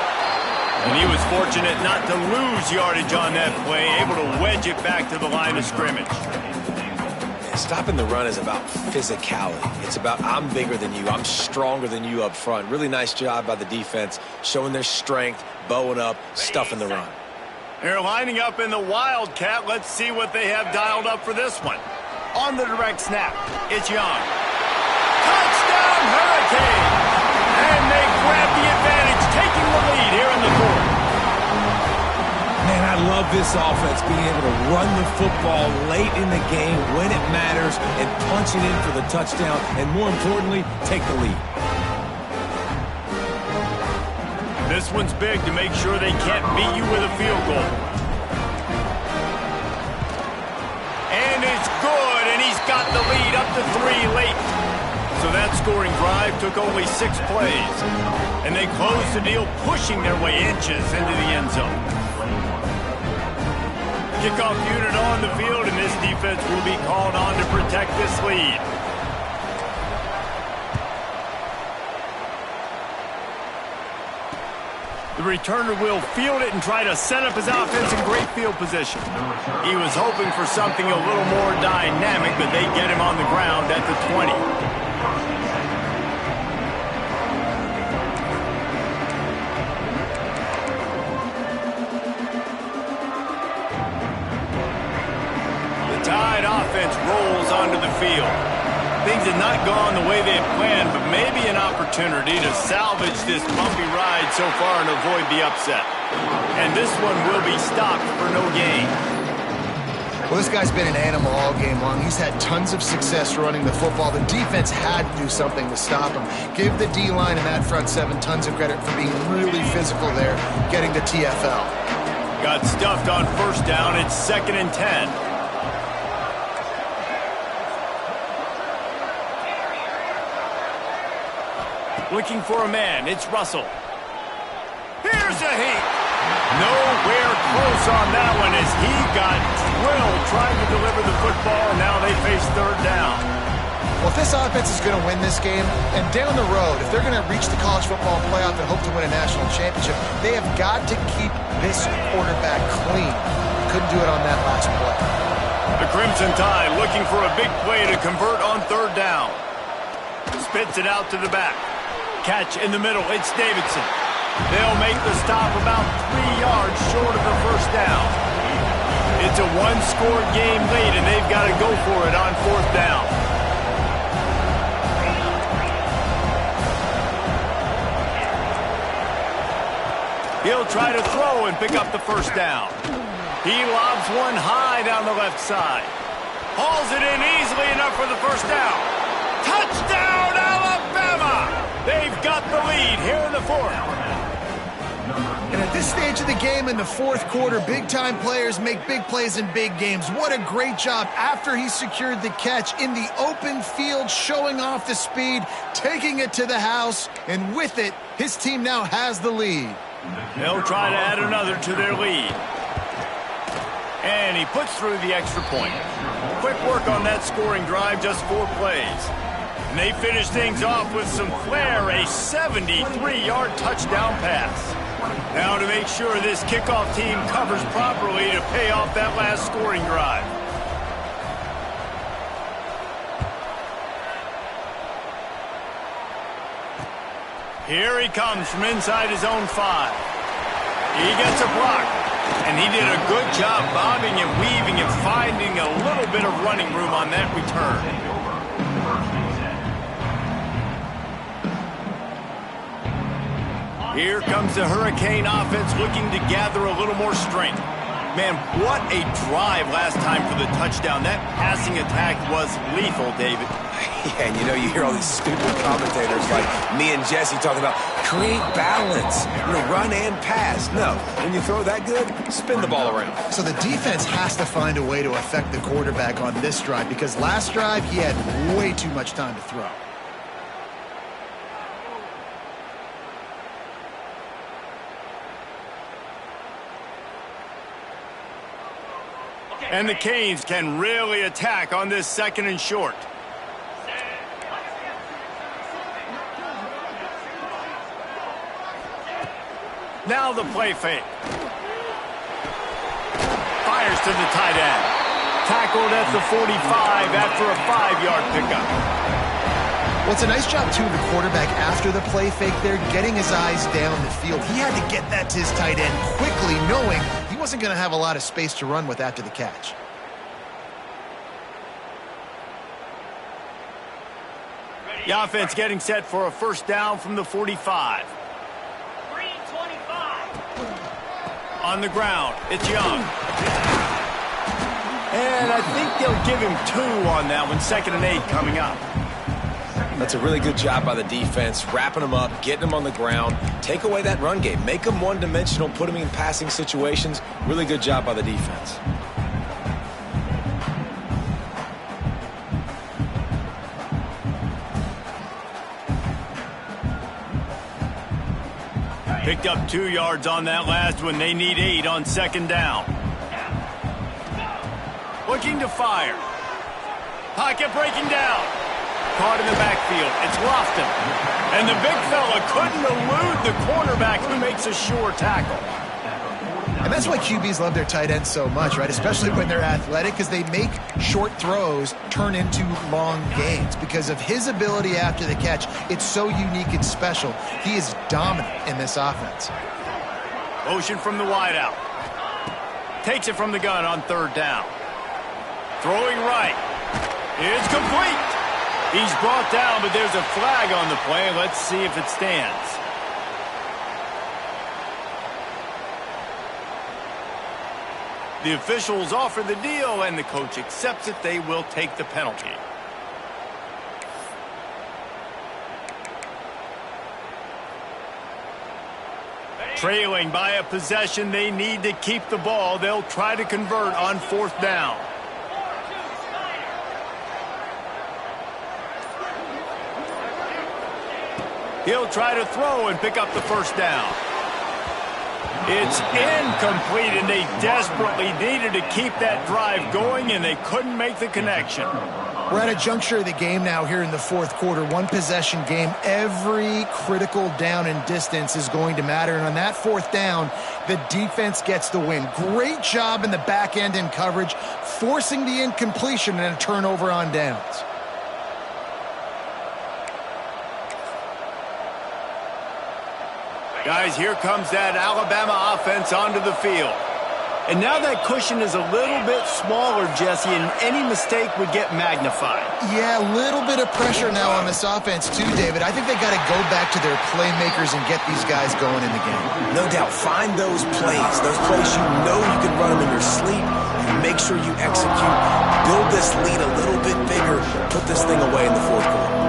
And he was fortunate not to lose yardage on that play, able to wedge it back to the line of scrimmage. Stopping the run is about physicality. It's about I'm bigger than you, I'm stronger than you up front. Really nice job by the defense, showing their strength, bowing up, stuffing the run. They're lining up in the Wildcat. Let's see what they have dialed up for this one. On the direct snap, it's Young. Touchdown, Hurricane! And they grab the advantage, taking the lead here in the fourth. Man, I love this offense being able to run the football late in the game when it matters and punch it in for the touchdown and, more importantly, take the lead. This one's big to make sure they can't beat you with a field goal. And it's good, and he's got the lead up to 3 late. So that scoring drive took only 6 plays. And they closed the deal, pushing their way inches into the end zone. Kickoff unit on the field, and this defense will be called on to protect this lead. The returner will field it and try to set up his offense in great field position. He was hoping for something a little more dynamic, but they get him on the ground at the 20. The Tide offense rolls onto the field. Things have not gone the way they had planned, but maybe an opportunity to salvage this bumpy ride so far and avoid the upset. And this one will be stopped for no gain. Well, this guy's been an animal all game long. He's had tons of success running the football. The defense had to do something to stop him. Give the D-line and that front 7 tons of credit for being really physical there, getting the TFL. Got stuffed on 1st down. It's 2nd and 10. Looking for a man, it's Russell. Here's a heat. Nowhere close on that one as he got drilled trying to deliver the football, and now they face 3rd down. Well, if this offense is going to win this game, and down the road, if they're going to reach the college football playoff and hope to win a national championship, they have got to keep this quarterback clean. Couldn't do it on that last play. The Crimson Tide looking for a big play to convert on 3rd down. Spits it out to the back. Catch in the middle, it's Davidson. They'll make the stop about 3 yards short of the 1st down. It's a 1-score game late, and they've got to go for it on 4th down. He'll try to throw and pick up the 1st down. He lobs one high down the left side. Hauls it in easily enough for the 1st down. Touchdown, Alabama! They've got the lead here in the 4th. And at this stage of the game in the 4th quarter, big-time players make big plays in big games. What a great job after he secured the catch in the open field, showing off the speed, taking it to the house, and with it, his team now has the lead. They'll try to add another to their lead. And he puts through the extra point. Quick work on that scoring drive, just 4 plays. And they finish things off with some flair, a 73-yard touchdown pass. Now to make sure this kickoff team covers properly to pay off that last scoring drive. Here he comes from inside his own 5. He gets a block, and he did a good job bobbing and weaving and finding a little bit of running room on that return. Here comes the Hurricane offense looking to gather a little more strength. Man, what a drive last time for the touchdown. That passing attack was lethal, David. Yeah, and you know, you hear all these stupid commentators like me and Jesse talking about create balance, run and pass. No, when you throw that good, spin the ball around. So the defense has to find a way to affect the quarterback on this drive because last drive he had way too much time to throw. And the Canes can really attack on this 2nd and short. Now the play fake. Fires to the tight end. Tackled at the 45 after a 5-yard pickup. Well, it's a nice job, too, of the quarterback after the play fake there, getting his eyes down the field. He had to get that to his tight end quickly, knowing he wasn't going to have a lot of space to run with after the catch. The offense getting set for a 1st down from the 45. On the ground, it's Young. And I think they'll give him 2 on that one. 2nd and 8 coming up. That's a really good job by the defense, wrapping them up, getting them on the ground. Take away that run game. Make them one-dimensional, put them in passing situations. Really good job by the defense. Picked up 2 yards on that last one. They need 8 on 2nd down. Looking to fire. Pocket breaking down. Caught in the backfield. It's Lofton. And the big fella couldn't elude the cornerback who makes a sure tackle. And that's why QBs love their tight ends so much, right? Especially when they're athletic, because they make short throws turn into long gains. Because of his ability after the catch, it's so unique and special. He is dominant in this offense. Motion from the wideout. Takes it from the gun on 3rd down. Throwing right. It's complete. He's brought down, but there's a flag on the play. Let's see if it stands. The officials offer the deal, and the coach accepts it. They will take the penalty. Trailing by a possession, they need to keep the ball. They'll try to convert on 4th down. He'll try to throw and pick up the 1st down. It's incomplete, and they desperately needed to keep that drive going, and they couldn't make the connection. We're at a juncture of the game now here in the 4th quarter. 1-possession game. Every critical down and distance is going to matter. And on that 4th down, the defense gets the win. Great job in the back end in coverage, forcing the incompletion and a turnover on downs. Guys, here comes that Alabama offense onto the field. And now that cushion is a little bit smaller, Jesse, and any mistake would get magnified. Yeah, a little bit of pressure now on this offense too, David. I think they got to go back to their playmakers and get these guys going in the game. No doubt. Find those plays you know you can run them in your sleep. You make sure you execute. Build this lead a little bit bigger. Put this thing away in the 4th quarter.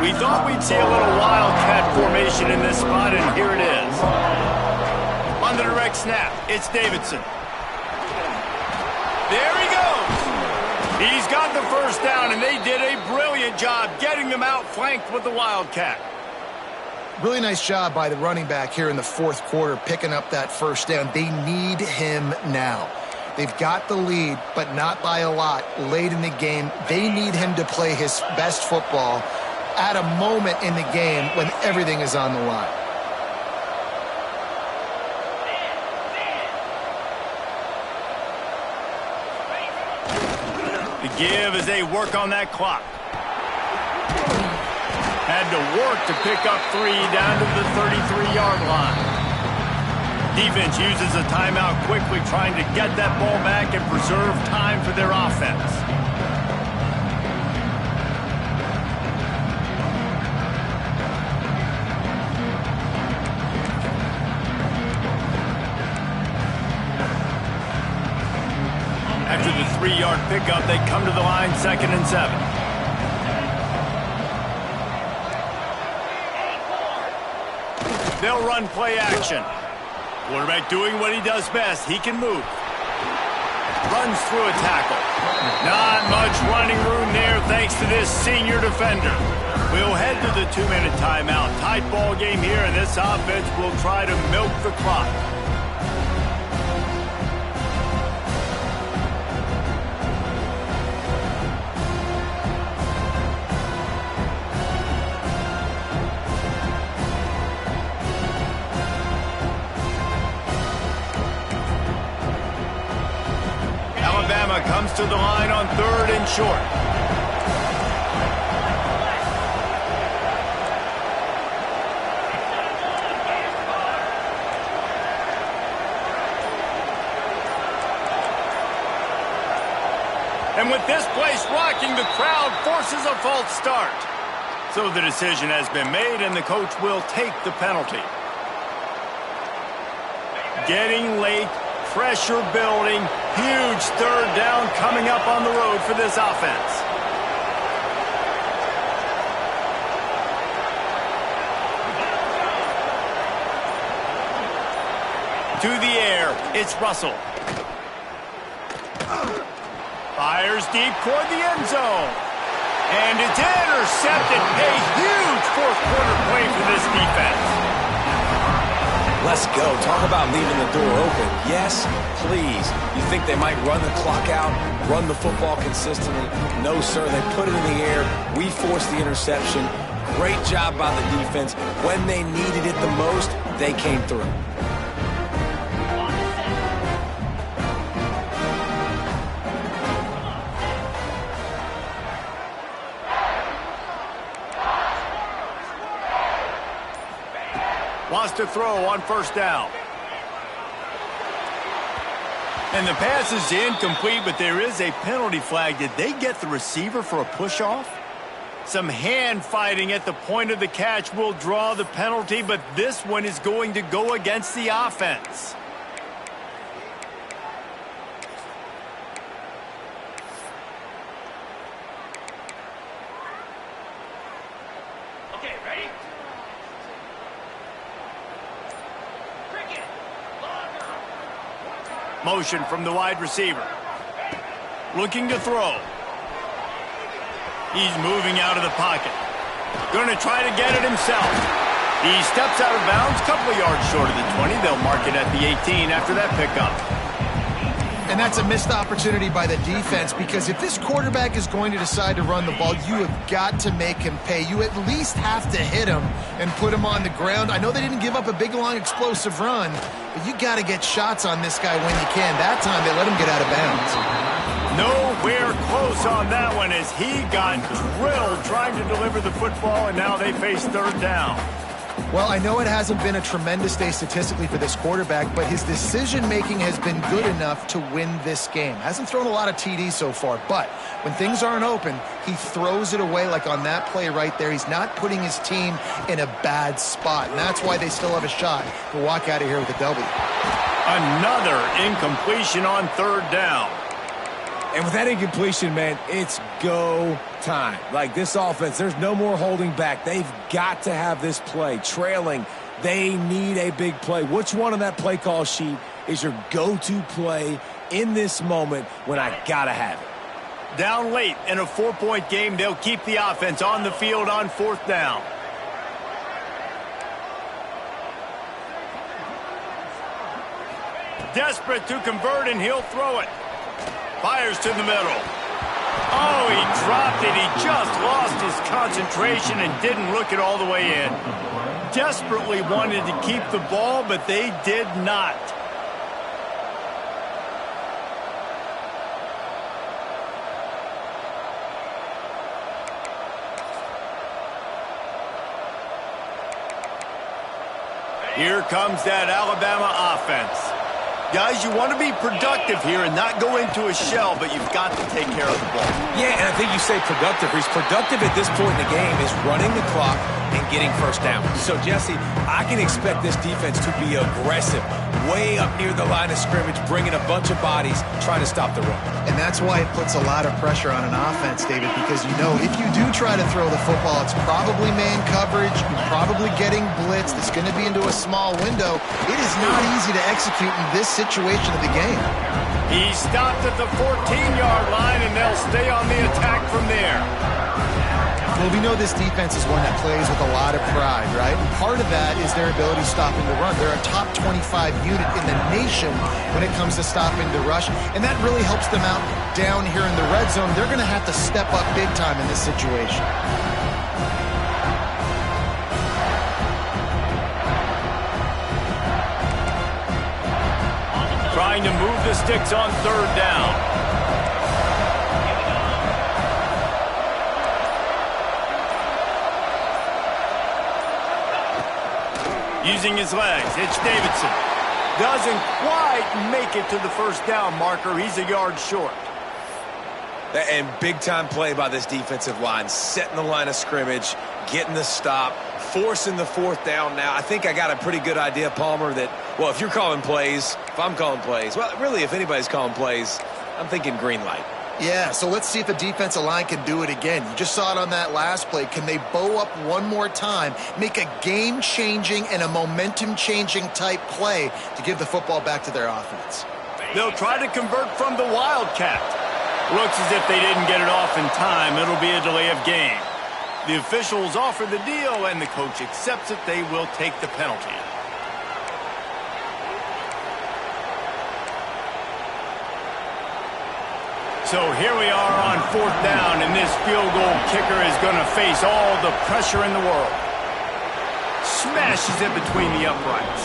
We thought we'd see a little wildcat formation in this spot, and here it is. On the direct snap, it's Davidson. There he goes. He's got the 1st down, and they did a brilliant job getting them out flanked with the wildcat. Really nice job by the running back here in the 4th quarter, picking up that 1st down. They need him now. They've got the lead, but not by a lot late in the game. They need him to play his best football at a moment in the game when everything is on the line. The give as they work on that clock. Had to work to pick up 3 down to the 33-yard line. Defense uses a timeout quickly, trying to get that ball back and preserve time for their offense. After the 3-yard pickup, they come to the line 2nd and 7. They'll run play action. Quarterback doing what he does best. He can move. Runs through a tackle. Not much running room there thanks to this senior defender. We'll head to the 2-minute timeout. Tight ball game here, and this offense will try to milk the clock. Comes to the line on 3rd and short. And with this place rocking, the crowd forces a false start. So the decision has been made, and the coach will take the penalty. Getting late. Pressure building. Huge 3rd down coming up on the road for this offense. To the air, it's Russell. Fires deep toward the end zone. And it's intercepted. A huge 4th-quarter play for this defense. Let's go. Talk about leaving the door open. Yes, please. You think they might run the clock out, run the football consistently? No, sir. They put it in the air. We forced the interception. Great job by the defense. When they needed it the most, they came through. Wants to throw on 1st down. And the pass is incomplete, but there is a penalty flag. Did they get the receiver for a push-off? Some hand fighting at the point of the catch will draw the penalty, but this one is going to go against the offense. Motion from the wide receiver. Looking to throw. He's moving out of the pocket. Going to try to get it himself. He steps out of bounds, a couple of yards short of the 20. They'll mark it at the 18 after that pickup. And that's a missed opportunity by the defense, because if this quarterback is going to decide to run the ball, you have got to make him pay. You at least have to hit him and put him on the ground. I know they didn't give up a big, long, explosive run, but you got to get shots on this guy when you can. That time, they let him get out of bounds. Nowhere close on that one as he got drilled trying to deliver the football, and now they face 3rd down. Well, I know it hasn't been a tremendous day statistically for this quarterback, but his decision-making has been good enough to win this game. Hasn't thrown a lot of TDs so far, but when things aren't open, he throws it away like on that play right there. He's not putting his team in a bad spot, and that's why they still have a shot to walk out of here with a W. Another incompletion on 3rd down. And with that incompletion, man, it's go time. Like this offense, there's no more holding back. They've got to have this play. Trailing, they need a big play. Which one on that play call sheet is your go-to play in this moment when I got to have it? Down late in a 4-point game, they'll keep the offense on the field on 4th down. Desperate to convert, and he'll throw it. Fires to the middle. Oh, he dropped it. He just lost his concentration and didn't look it all the way in. Desperately wanted to keep the ball, but they did not. Here comes that Alabama offense. Guys, you want to be productive here and not go into a shell, but you've got to take care of the ball. Yeah, and I think you say productive. He's productive at this point in the game is running the clock and getting first down. So, Jesse, I can expect this defense to be aggressive, way up near the line of scrimmage, bringing a bunch of bodies, trying to stop the run. And that's why it puts a lot of pressure on an offense, David, because you know if you do try to throw the football, it's probably man coverage, you're probably getting blitzed, it's going to be into a small window. It is not easy to execute in this situation of the game. He stopped at the 14-yard line, and they'll stay on the attack from there. Well, we know this defense is one that plays with a lot of pride, right? And part of that is their ability stopping the run. They're a top 25 unit in the nation when it comes to stopping the rush, and that really helps them out down here in the red zone. They're going to have to step up big time in this situation. Trying to move the sticks on third down. Using his legs, it's Davidson. Doesn't quite make it to the first down marker. He's a yard short. And big-time play by this defensive line, setting the line of scrimmage, getting the stop, forcing the fourth down now. I think I got a pretty good idea, Palmer, that, well, if you're calling plays, if I'm calling plays, well, really, if anybody's calling plays, I'm thinking green light. Yeah, so let's see if the defensive line can do it again. You just saw it on that last play. Can they bow up one more time, make a game-changing and a momentum-changing type play to give the football back to their offense? They'll try to convert from the Wildcat. Looks as if they didn't get it off in time. It'll be a delay of game. The officials offer the deal, and the coach accepts it. They will take the penalty. So here we are on fourth down, and this field goal kicker is going to face all the pressure in the world. Smashes it between the uprights.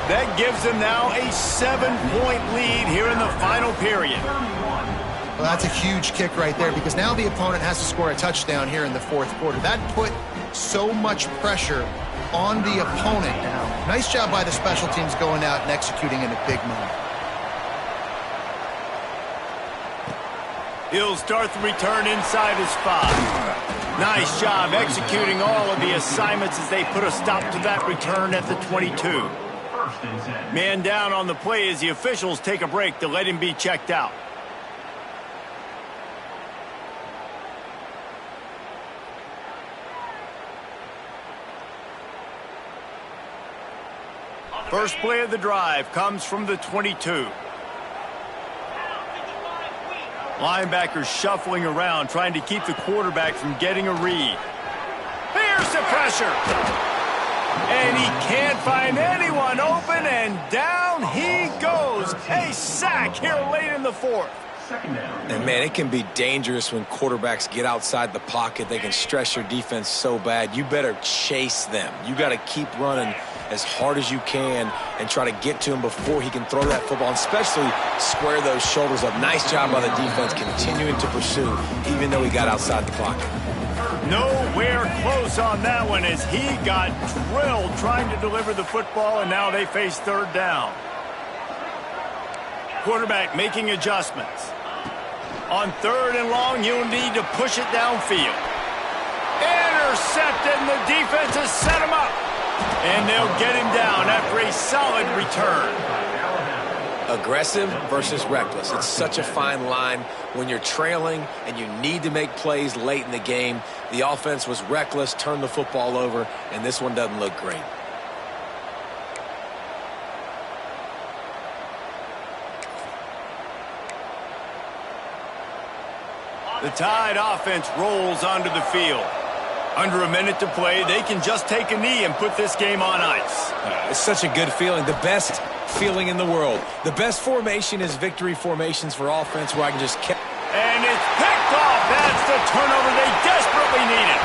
That gives them now a 7-point lead here in the final period. Well, that's a huge kick right there because now the opponent has to score a touchdown here in the fourth quarter. That put so much pressure on the opponent now. Nice job by the special teams going out and executing in a big moment. He'll start the return inside his 5. Nice job executing all of the assignments as they put a stop to that return at the 22. Man down on the play as the officials take a break to let him be checked out. First play of the drive comes from the 22. Linebackers shuffling around, trying to keep the quarterback from getting a read. Here's the pressure. And he can't find anyone open, and down he goes. A sack here late in the fourth. And, man, it can be dangerous when quarterbacks get outside the pocket. They can stress your defense so bad. You better chase them. You got to keep running as hard as you can and try to get to him before he can throw that football, and especially square those shoulders up. Nice job by the defense continuing to pursue, even though he got outside the pocket. Nowhere close on that one as he got drilled trying to deliver the football, and now they face third down. Quarterback making adjustments. On third and long, you'll need to push it downfield. Intercepted, and the defense has set him up. And they'll get him down after a solid return. Aggressive versus reckless. It's such a fine line when you're trailing and you need to make plays late in the game. The offense was reckless, turned the football over, and this one doesn't look great. The Tide offense rolls onto the field. Under a minute to play, they can just take a knee and put this game on ice. It's such a good feeling, the best feeling in the world. The best formation is victory formations for offense where I can just And it's picked off. That's the turnover they desperately needed.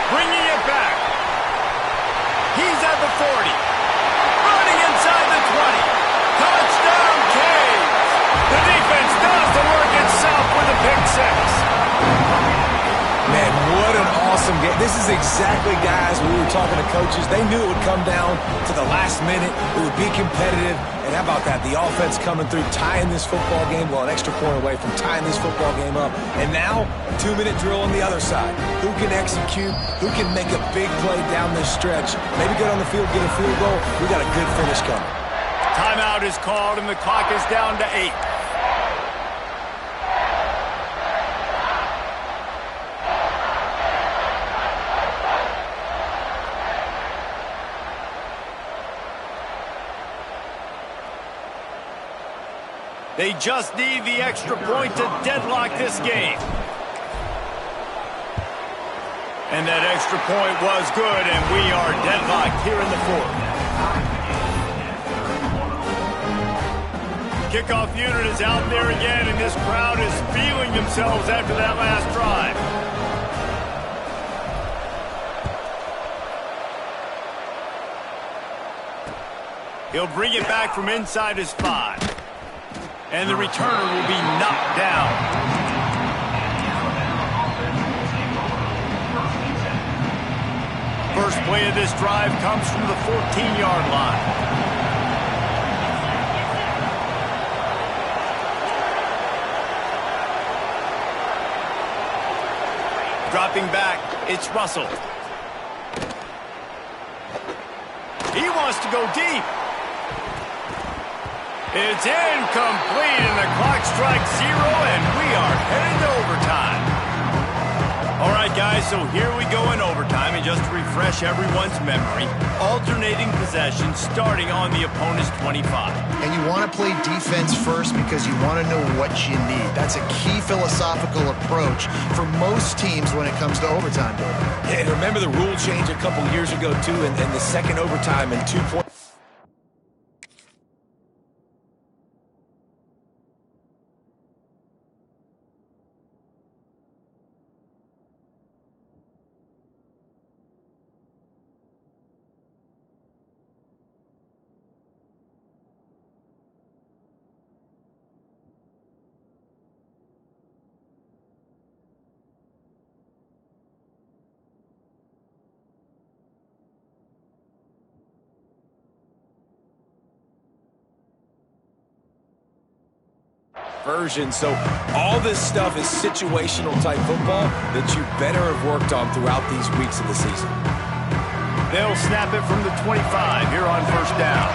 Bringing it back. He's at the 40. Running inside the 20. Touchdown, Canes. The defense does the work itself with a pick six. Man, what an awesome This is exactly, guys, when we were talking to coaches. They knew it would come down to the last minute. It would be competitive. And how about that? The offense coming through, tying this football game, well, an extra point away from tying this football game up. And now, 2-minute drill on the other side. Who can execute? Who can make a big play down this stretch? Maybe get on the field, get a field goal. We got a good finish coming. Timeout is called, and the clock is down to 8. They just need the extra point to deadlock this game. And that extra point was good, and we are deadlocked here in the fourth. Kickoff unit is out there again, and this crowd is feeling themselves after that last drive. He'll bring it back from inside his 5. And the returner will be knocked down. First play of this drive comes from the 14-yard line. Dropping back, it's Russell. He wants to go deep. It's incomplete, and the clock strikes 0, and we are headed to overtime. All right, guys, so here we go in overtime, and just to refresh everyone's memory, alternating possession starting on the opponent's 25. And you want to play defense first because you want to know what you need. That's a key philosophical approach for most teams when it comes to overtime, Bill. Yeah, and remember the rule change a couple years ago, too, and the second overtime and 2 points. Version. So all this stuff is situational type football that you better have worked on throughout these weeks of the season. They'll snap it from the 25 here on first down.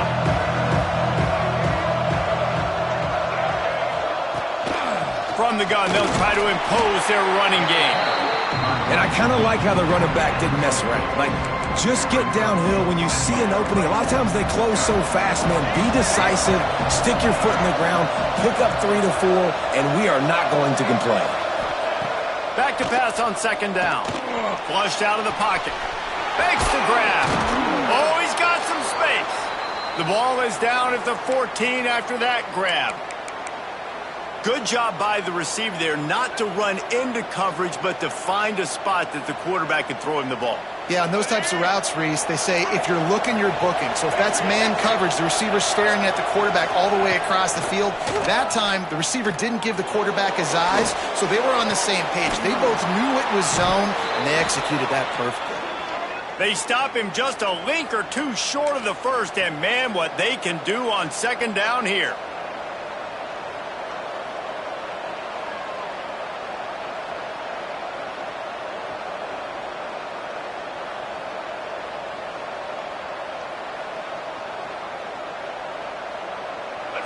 From the gun, they'll try to impose their running game. And I kind of like how the running back didn't mess around. Like, just get downhill when you see an opening. A lot of times they close so fast, man. Be decisive, stick your foot in the ground, pick up 3 to 4, and we are not going to complain. Back to pass on second down. Flushed out of the pocket. Fakes the grab. Oh, he's got some space. The ball is down at the 14 after that grab. Good job by the receiver there not to run into coverage, but to find a spot that the quarterback could throw him the ball. Yeah, on those types of routes, Reese, they say if you're looking, you're booking. So if that's man coverage, the receiver's staring at the quarterback all the way across the field. That time, the receiver didn't give the quarterback his eyes, so they were on the same page. They both knew it was zone, and they executed that perfectly. They stop him just a link or two short of the first, and man, what they can do on second down here.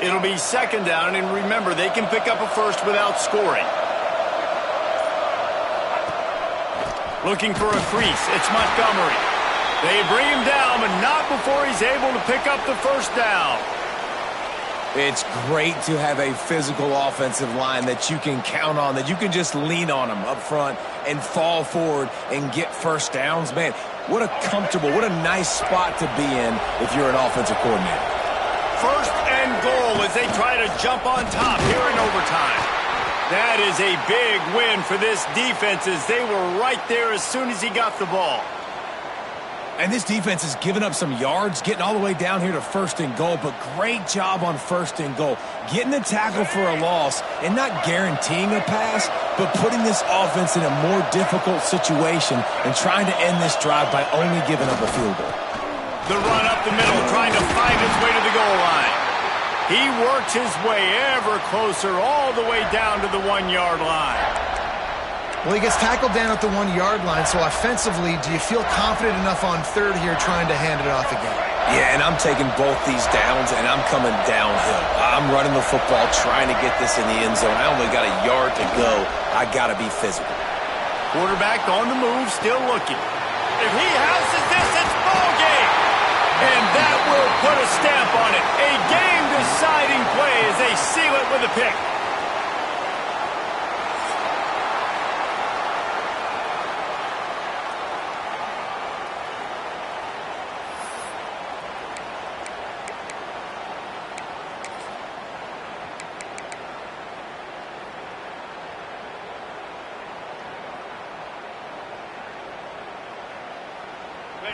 It'll be second down, and remember, they can pick up a first without scoring. Looking for a crease. It's Montgomery. They bring him down, but not before he's able to pick up the first down. It's great to have a physical offensive line that you can count on, that you can just lean on them up front and fall forward and get first downs. Man, what a comfortable, what a nice spot to be in if you're an offensive coordinator. First and goal as they try to jump on top here in overtime. That is a big win for this defense as they were right there as soon as he got the ball. And this defense has given up some yards, getting all the way down here to 1st and goal, but great job on 1st and goal. Getting the tackle for a loss and not guaranteeing a pass, but putting this offense in a more difficult situation and trying to end this drive by only giving up a field goal. The run up the middle, trying to find his way to the goal line. He worked his way ever closer all the way down to the 1-yard line. Well, he gets tackled down at the 1-yard line, so offensively, do you feel confident enough on 3rd here trying to hand it off again? Yeah, and I'm taking both these downs, and I'm coming downhill. I'm running the football, trying to get this in the end zone. I only got a yard to go. I got to be physical. Quarterback on the move, still looking. If he houses this, it's ball game. And that will put a stamp on it. A game-deciding play as they seal it with a pick.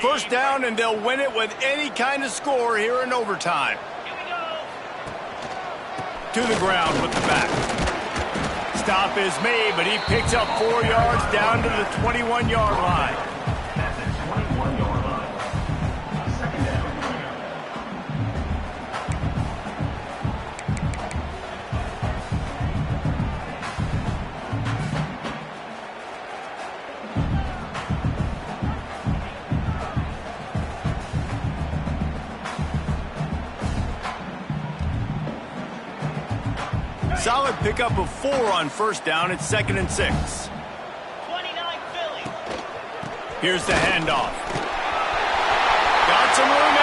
First down, and they'll win it with any kind of score here in overtime. To the ground with the back. Stop is made, but he picks up 4 yards down to the 21-yard line. That's a 21-yard line. Second down. Solid pickup of 4 on 1st down. It's 2nd and 6. 29 Philly. Here's the handoff. Got some room